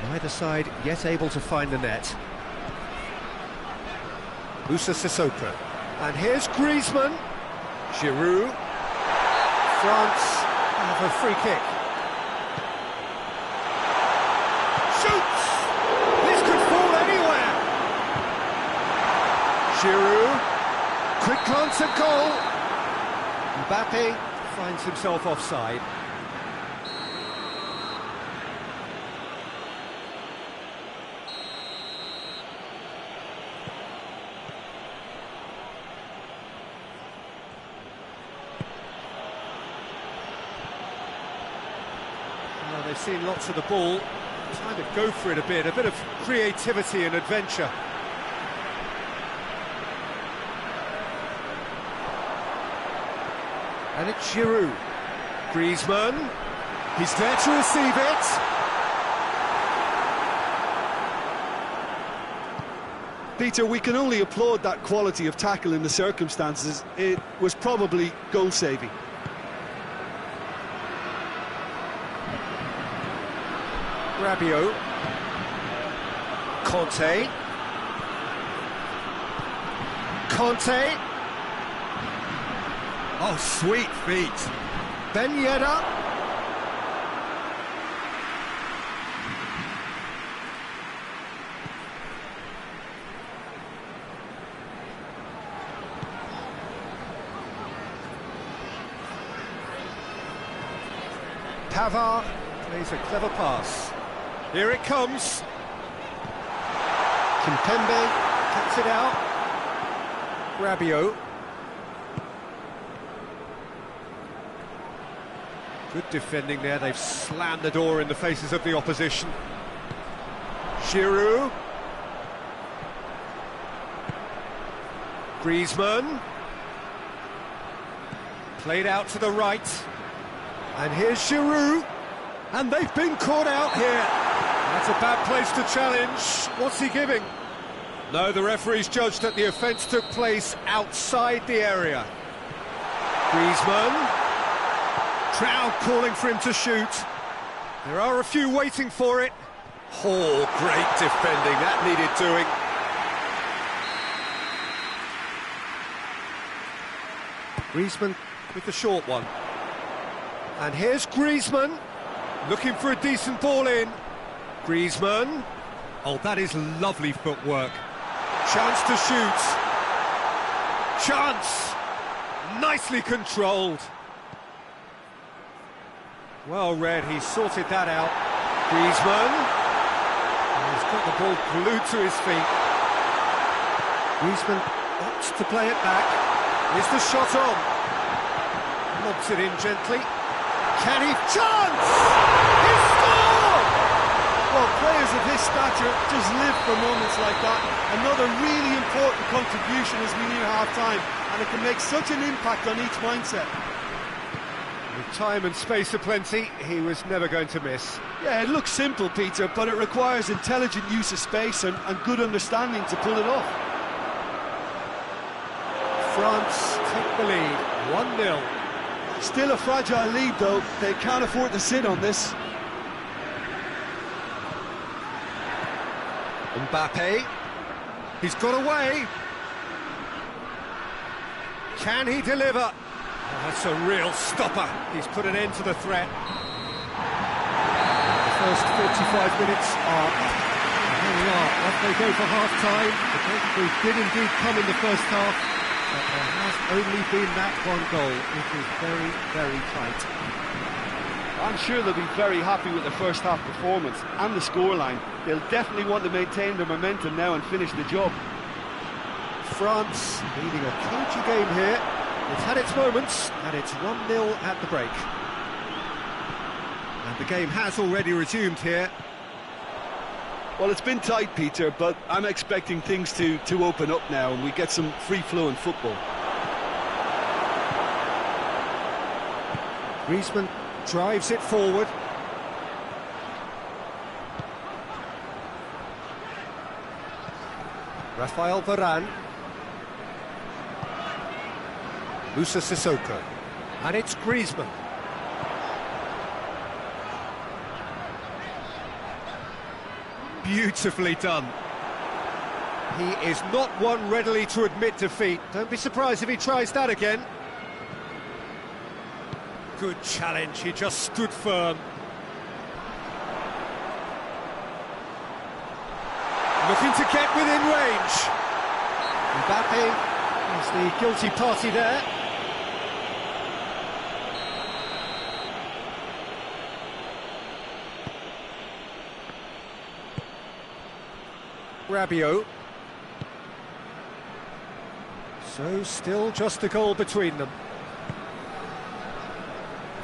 Neither side yet able to find the net. Musa Sissoko. And here's Griezmann. Giroud. France have a free kick. Shoots! This could fall anywhere. Giroud. Quick glance at goal. Mbappe finds himself offside. Well, they've seen lots of the ball. Time to go for it a bit of creativity and adventure. And it's Giroud. Griezmann. He's there to receive it. Peter, we can only applaud that quality of tackle in the circumstances. It was probably goal-saving. Rabiot. Conte. Conte. Oh, sweet feet. Ben Yedder. Pavard plays a clever pass. Here it comes. Kimpembe cuts it out. Rabiot. Good defending there. They've slammed the door in the faces of the opposition. Giroud. Griezmann. Played out to the right. And here's Giroud. And they've been caught out here. That's a bad place to challenge. What's he giving? No, the referee's judged that the offence took place outside the area. Griezmann. Crowd calling for him to shoot. There are a few waiting for it. Oh, great defending. That needed doing. Griezmann with the short one. And here's Griezmann, looking for a decent ball in. Griezmann. Oh, that is lovely footwork. Chance to shoot. Chance. Nicely controlled. Well read, he sorted that out. Griezmann. He's got the ball glued to his feet. Griezmann opts to play it back. Is the shot on? Lobs it in gently. Can he? Chance! He scored! Well, players of his stature just live for moments like that. Another really important contribution as we near half-time, and it can make such an impact on each mindset. With time and space aplenty, he was never going to miss. Yeah, it looks simple, Peter, but it requires intelligent use of space and good understanding to pull it off. France take the lead, 1-0. Still a fragile lead, though. They can't afford to sit on this. Mbappe. He's got away. Can he deliver? Oh, that's a real stopper. He's put an end to the threat. The first 45 minutes are up. Here we are, off they go for half-time. The breakthrough did indeed come in the first half, but there has only been that one goal. It is very, very tight. I'm sure they'll be very happy with the first half performance and the scoreline. They'll definitely want to maintain their momentum now and finish the job. France leading a cagey game here. It's had its moments, and it's 1-0 at the break. And the game has already resumed here. Well, it's been tight, Peter, but I'm expecting things to open up now and we get some free-flowing football. Griezmann drives it forward. Rafael Varane. Moussa Sissoko. And it's Griezmann. Beautifully done. He is not one readily to admit defeat. Don't be surprised if he tries that again. Good challenge, he just stood firm. Looking to get within range. Mbappe is the guilty party there. Rabiot. So still just a goal between them.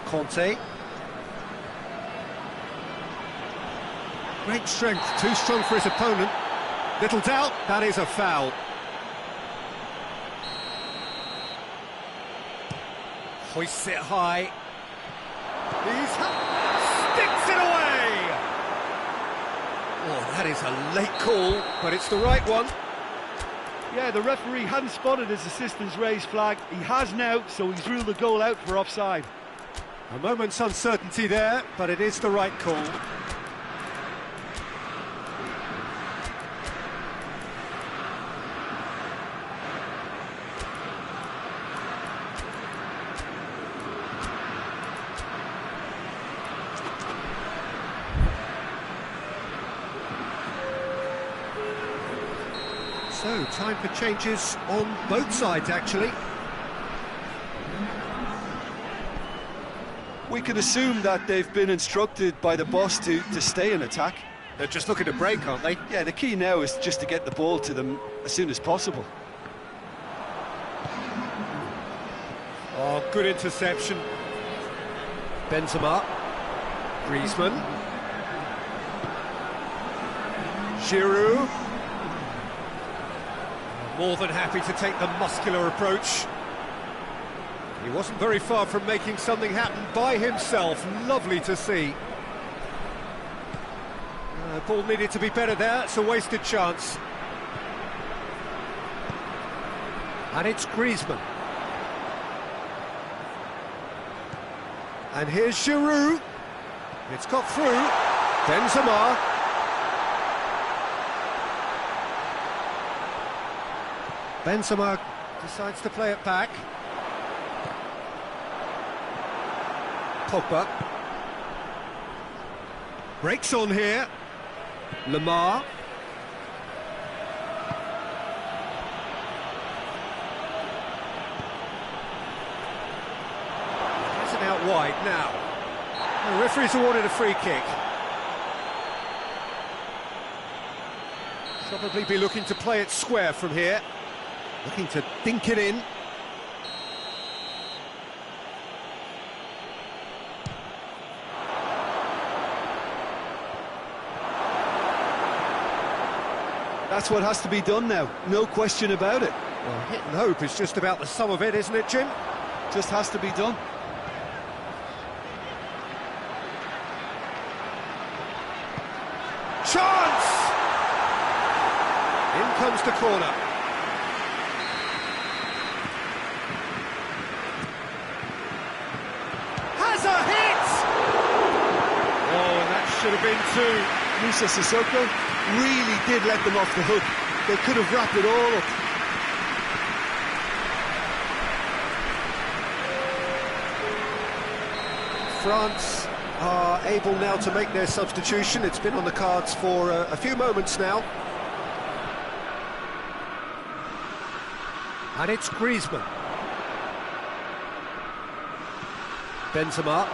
Conte. Great strength, too strong for his opponent. Little doubt, that is a foul. Hoists it high. Sticks it away! Oh, that is a late call, but it's the right one. Yeah, the referee hadn't spotted his assistant's raised flag. He has now, so he's ruled the goal out for offside. A moment's uncertainty there, but it is the right call. So, time for changes on both sides, actually. We can assume that they've been instructed by the boss to stay in attack. They're just looking to break, aren't they? Yeah, the key now is just to get the ball to them as soon as possible. Oh, good interception. Benzema. Griezmann. Giroud. More than happy to take the muscular approach. He wasn't very far from making something happen by himself. Lovely to see. Ball needed to be better there. It's a wasted chance. And it's Griezmann. And here's Giroud. It's got through. Benzema. Benzema decides to play it back. Pogba. Breaks on here. Lamar. Has it out wide now. The referee's awarded a free kick. Probably be looking to play it square from here. Looking to dink it in. That's what has to be done now, no question about it. Well, hit and hope is just about the sum of it, isn't it, Jim? Just has to be done. Chance! In comes the corner. Has a hit! Oh, and that should have been two. Musa Sissoko really did let them off the hook. They could have wrapped it all up. France are able now to make their substitution. It's been on the cards for a few moments now. And it's Griezmann. Benzema.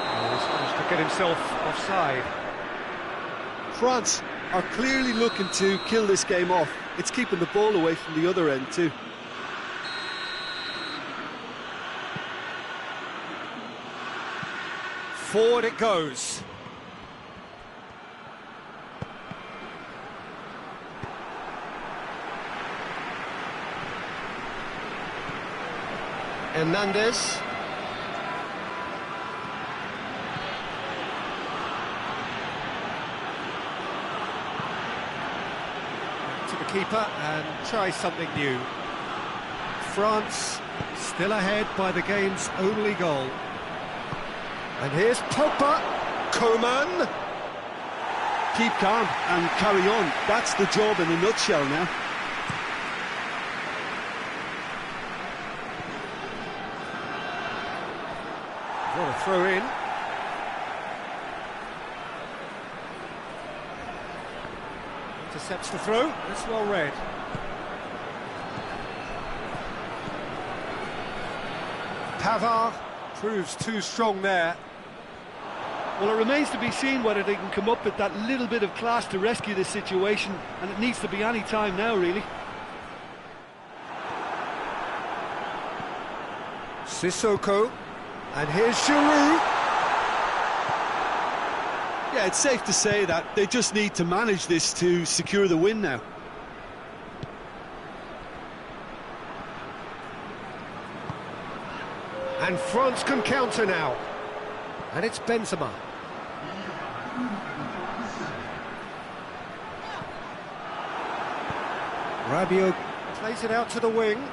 Oh, he's managed to get himself offside. France are clearly looking to kill this game off. It's keeping the ball away from the other end too. Forward it goes. Hernandez. To the keeper and try something new. France still ahead by the game's only goal. And here's Pogba. Coman. Keep calm and carry on. That's the job in a nutshell now. What a throw in. Intercepts the throw. That's well read. Pavard proves too strong there. Well, it remains to be seen whether they can come up with that little bit of class to rescue this situation, and it needs to be any time now, really. Sissoko. And here's Giroud. Yeah, it's safe to say that they just need to manage this to secure the win now. And France can counter now. And it's Benzema. Rabiot plays it out to the wing.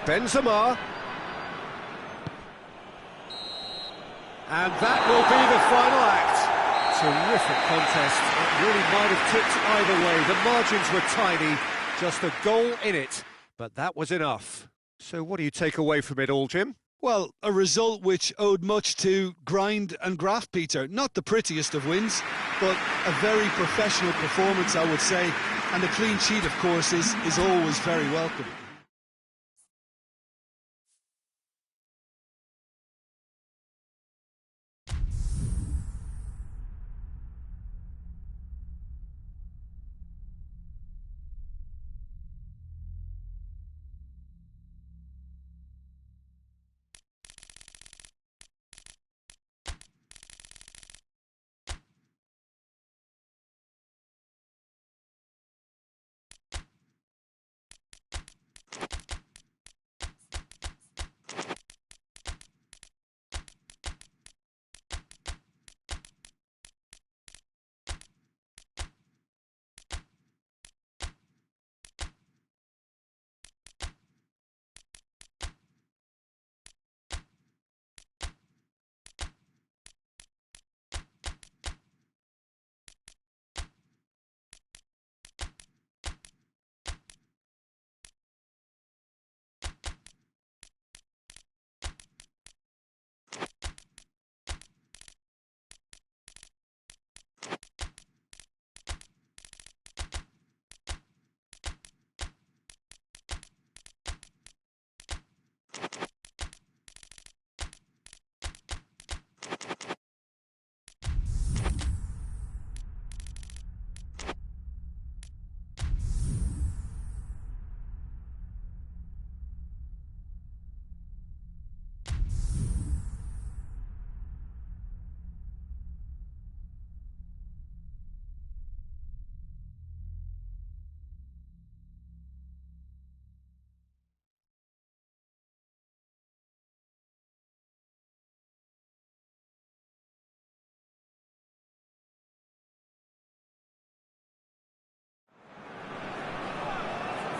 Benzema. And that will be the final act. Terrific contest. It really might have tipped either way. The margins were tiny, just a goal in it, but that was enough. So what do you take away from it all, Jim? Well, a result which owed much to grind and graft, Peter. Not the prettiest of wins, but a very professional performance, I would say. And a clean sheet, of course, is always very welcome.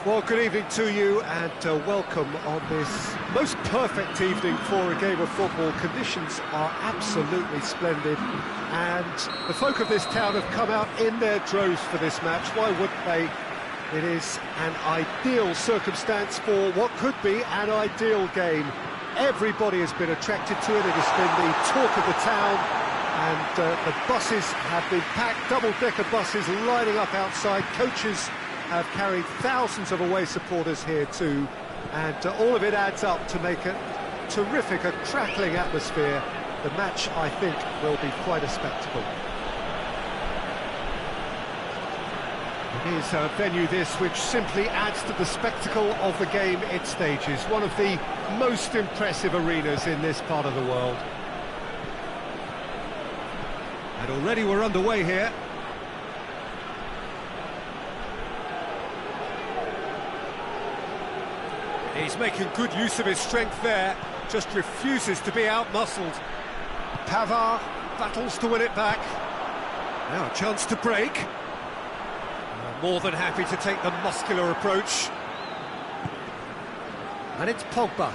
Well, good evening to you and welcome on this most perfect evening for a game of football. Conditions are absolutely splendid and the folk of this town have come out in their droves for this match. Why wouldn't they? It is an ideal circumstance for what could be an ideal game. Everybody has been attracted to it. It has been the talk of the town and the buses have been packed, double-decker buses lining up outside. Coaches have carried thousands of away supporters here too, and all of it adds up to make a terrific, a crackling atmosphere. The match, I think, will be quite a spectacle. It is a venue this which simply adds to the spectacle of the game it stages. One of the most impressive arenas in this part of the world. And already we're underway here. He's making good use of his strength there, just refuses to be out-muscled. Pavard battles to win it back. Now a chance to break. More than happy to take the muscular approach. And it's Pogba.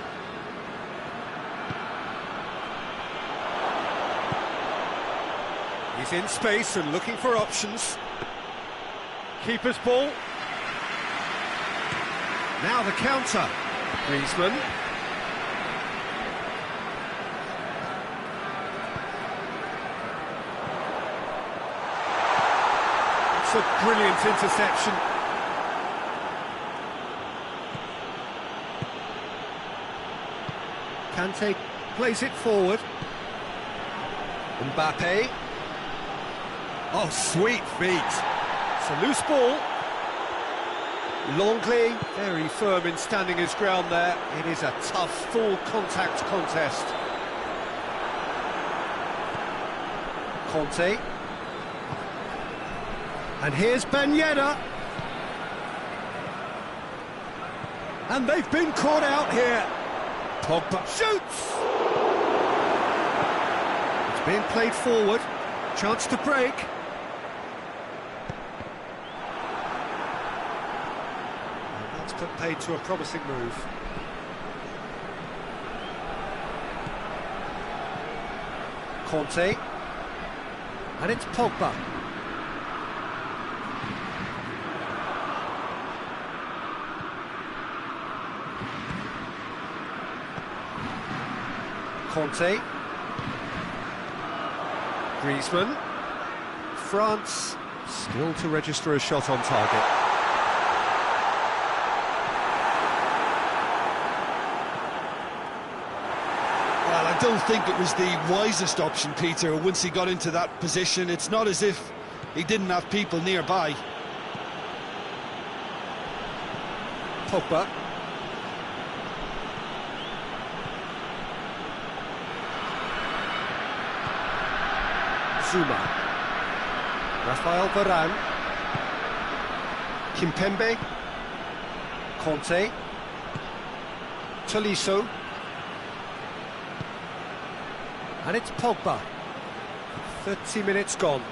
He's in space and looking for options. Keeper's ball. Now the counter. Griezmann. It's a brilliant interception. Kante plays it forward. Mbappe. Oh, sweet feet. It's a loose ball. Longley, very firm in standing his ground there. It is a tough, full-contact contest. Conte. And here's Ben Yedder. And they've been caught out here. Pogba shoots! It's being played forward. Chance to break. Put paid to a promising move. Conte. And it's Pogba. Conte. Griezmann. France still to register a shot on target. I don't think it was the wisest option, Peter, once he got into that position. It's not as if he didn't have people nearby. Pogba. Zuma. Rafael Varane. Kimpembe. Conte. Tolisso. And it's Pogba. 30 minutes gone.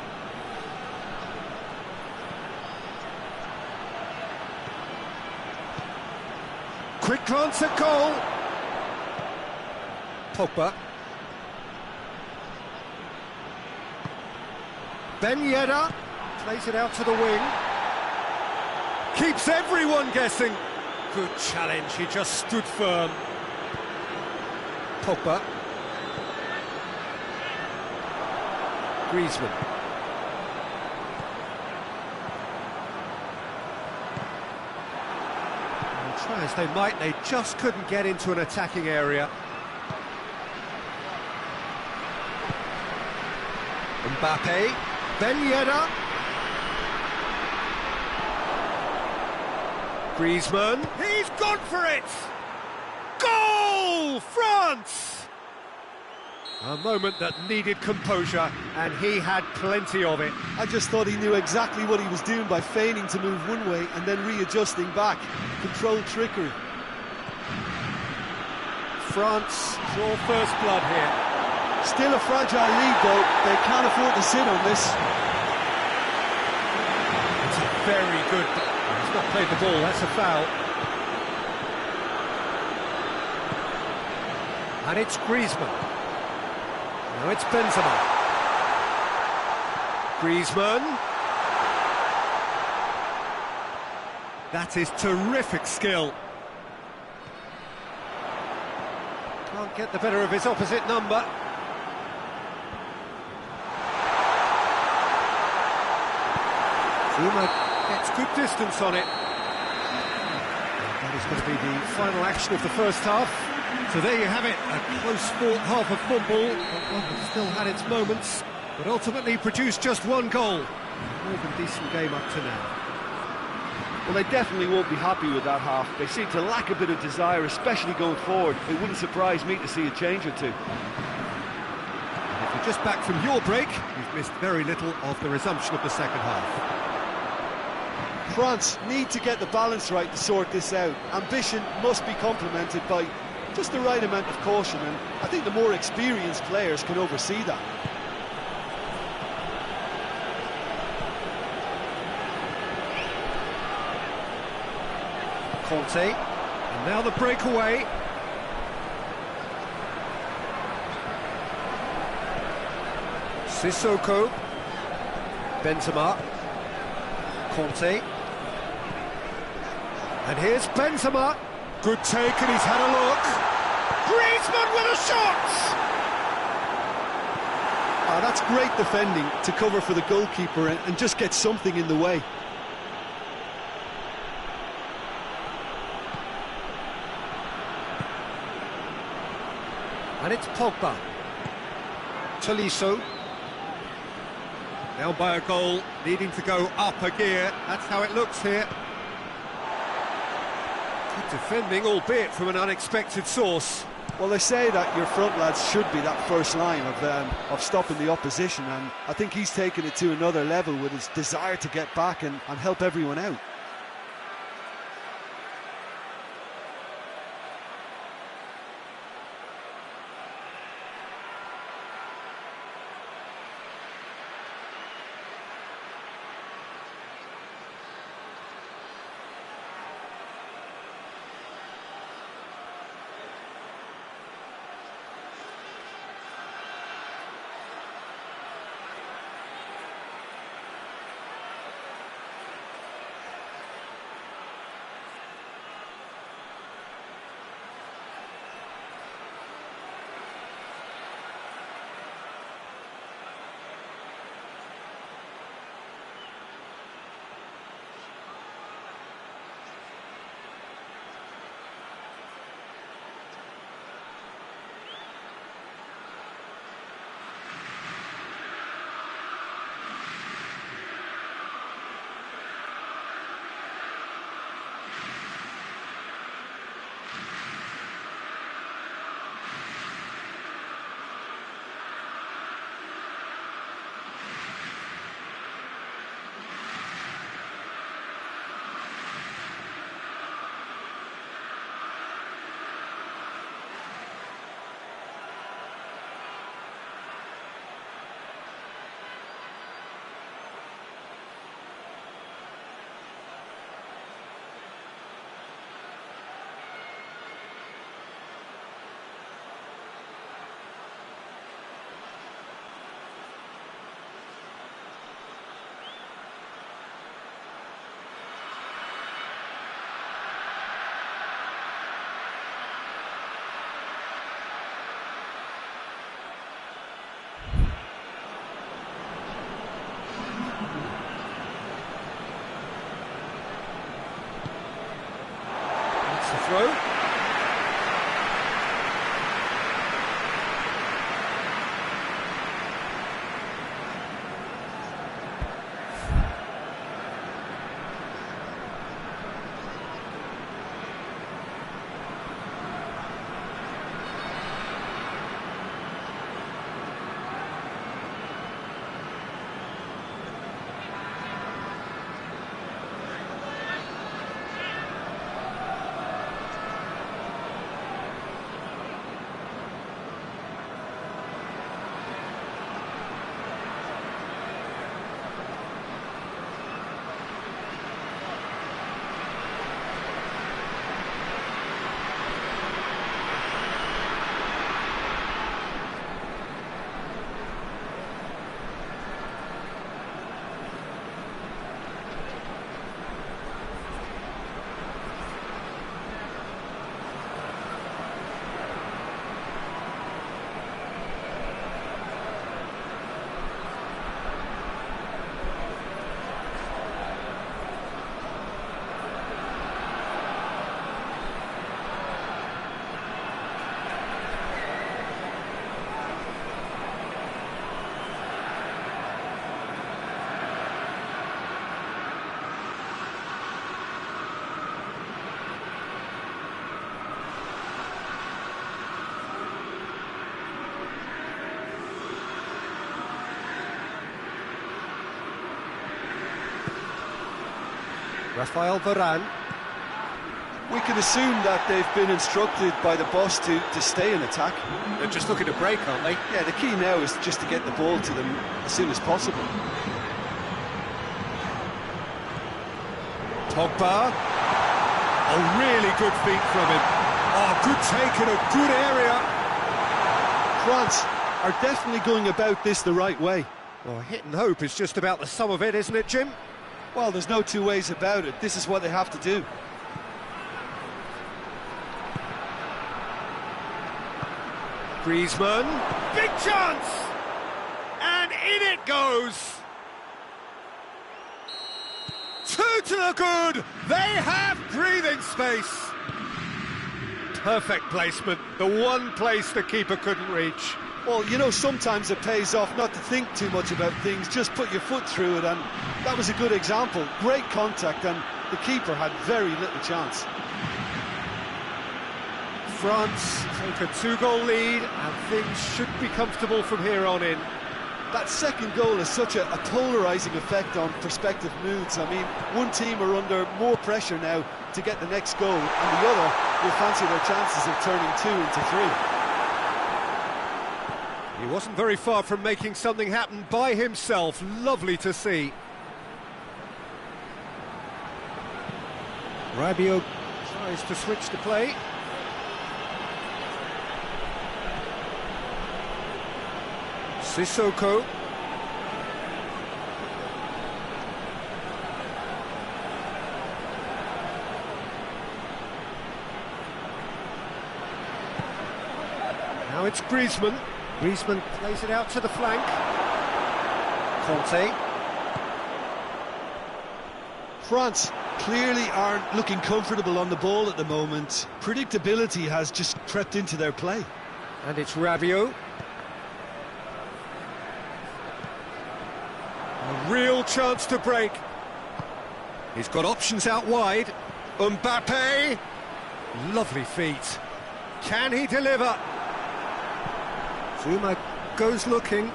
Quick glance at goal. Pogba. Ben Yedder plays it out to the wing. Keeps everyone guessing. Good challenge, he just stood firm. Pogba. Griezmann. And try as they might, they just couldn't get into an attacking area. Mbappe. Ben Yedder. Griezmann. He's gone for it! Goal! France! A moment that needed composure, and he had plenty of it. I just thought he knew exactly what he was doing by feigning to move one way and then readjusting back. Controlled trickery. France draw first blood here. Still a fragile lead, though. They can't afford to sit on this. It's a very good... He's not Played the ball, that's a foul. And it's Griezmann. Now it's Benzema. Griezmann. That is terrific skill. Can't get the better of his opposite number. Zuma gets good distance on it. That is going to be the final action of the first half. So there you have it, a close-fought half of football. One that still had its moments, but ultimately produced just one goal. More than decent game up to now. Well, they definitely won't be happy with that half. They seem to lack a bit of desire, especially going forward. It wouldn't surprise me to see a change or two. If you're just back from your break, you've missed very little of the resumption of the second half. France need to get the balance right to sort this out. Ambition must be complemented by just the right amount of caution, and I think the more experienced players can oversee that. Conte, and now the breakaway. Sissoko, Benzema, Conte, and here's Benzema. Good take, and he's had a look. Griezmann with a shot! Ah, that's great defending to cover for the goalkeeper and just get something in the way. And it's Pogba. Tolisso. Down by a goal, needing to go up a gear. That's how it looks here. Good defending, albeit from an unexpected source. Well, they say that your front lads should be that first line of stopping the opposition, and I think he's taken it to another level with his desire to get back and help everyone out. Rafael Varane. We can assume that they've been instructed by the boss to stay in attack. They're just looking to break, aren't they? Yeah, the key now is just to get the ball to them as soon as possible. Pogba. A really good feat from him. Oh, good take in a good area. France are definitely going about this the right way. Well, hit and hope is just about the sum of it, isn't it, Jim? Well, there's no two ways about it. This is what they have to do. Griezmann, big chance! And in it goes! Two to the good! They have breathing space! Perfect placement, the one place the keeper couldn't reach. Well, you know, sometimes it pays off not to think too much about things, just put your foot through it, and that was a good example. Great contact, and the keeper had very little chance. France take a two-goal lead, and things should be comfortable from here on in. That second goal has such a polarising effect on prospective moods. I mean, one team are under more pressure now to get the next goal, and the other will fancy their chances of turning 2 into 3. He wasn't very far from making something happen by himself. Lovely to see. Rabiot tries to switch the play. Sissoko. Now it's Griezmann. Griezmann plays it out to the flank. Conte. France clearly aren't looking comfortable on the ball at the moment. Predictability has just crept into their play. And it's Rabiot. A real chance to break. He's got options out wide. Mbappe. Lovely feet. Can he deliver? Zuma goes looking.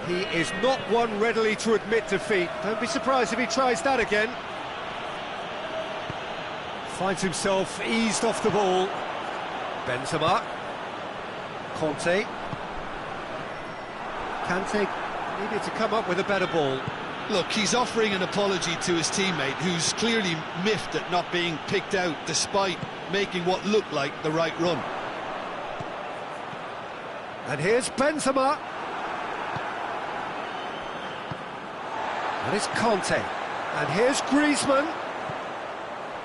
He is not one readily to admit defeat. Don't be surprised if he tries that again. Finds himself eased off the ball. Benzema. Conte. Kante needed to come up with a better ball. Look, he's offering an apology to his teammate, who's clearly miffed at not being picked out despite making what looked like the right run. And here's Benzema. And it's Conte. And here's Griezmann.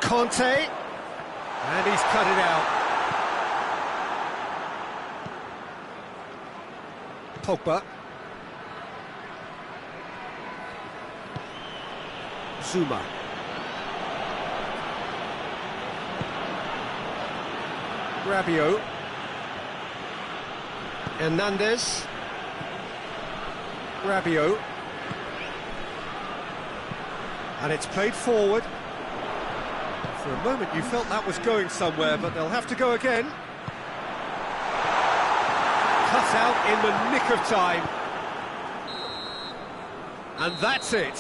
Conte. And he's cut it out. Pogba. Zuma. Rabiot. Hernandez. Rabiot. And it's played forward. For a moment you felt that was going somewhere, but they'll have to go again. Cut out in the nick of time. And that's it.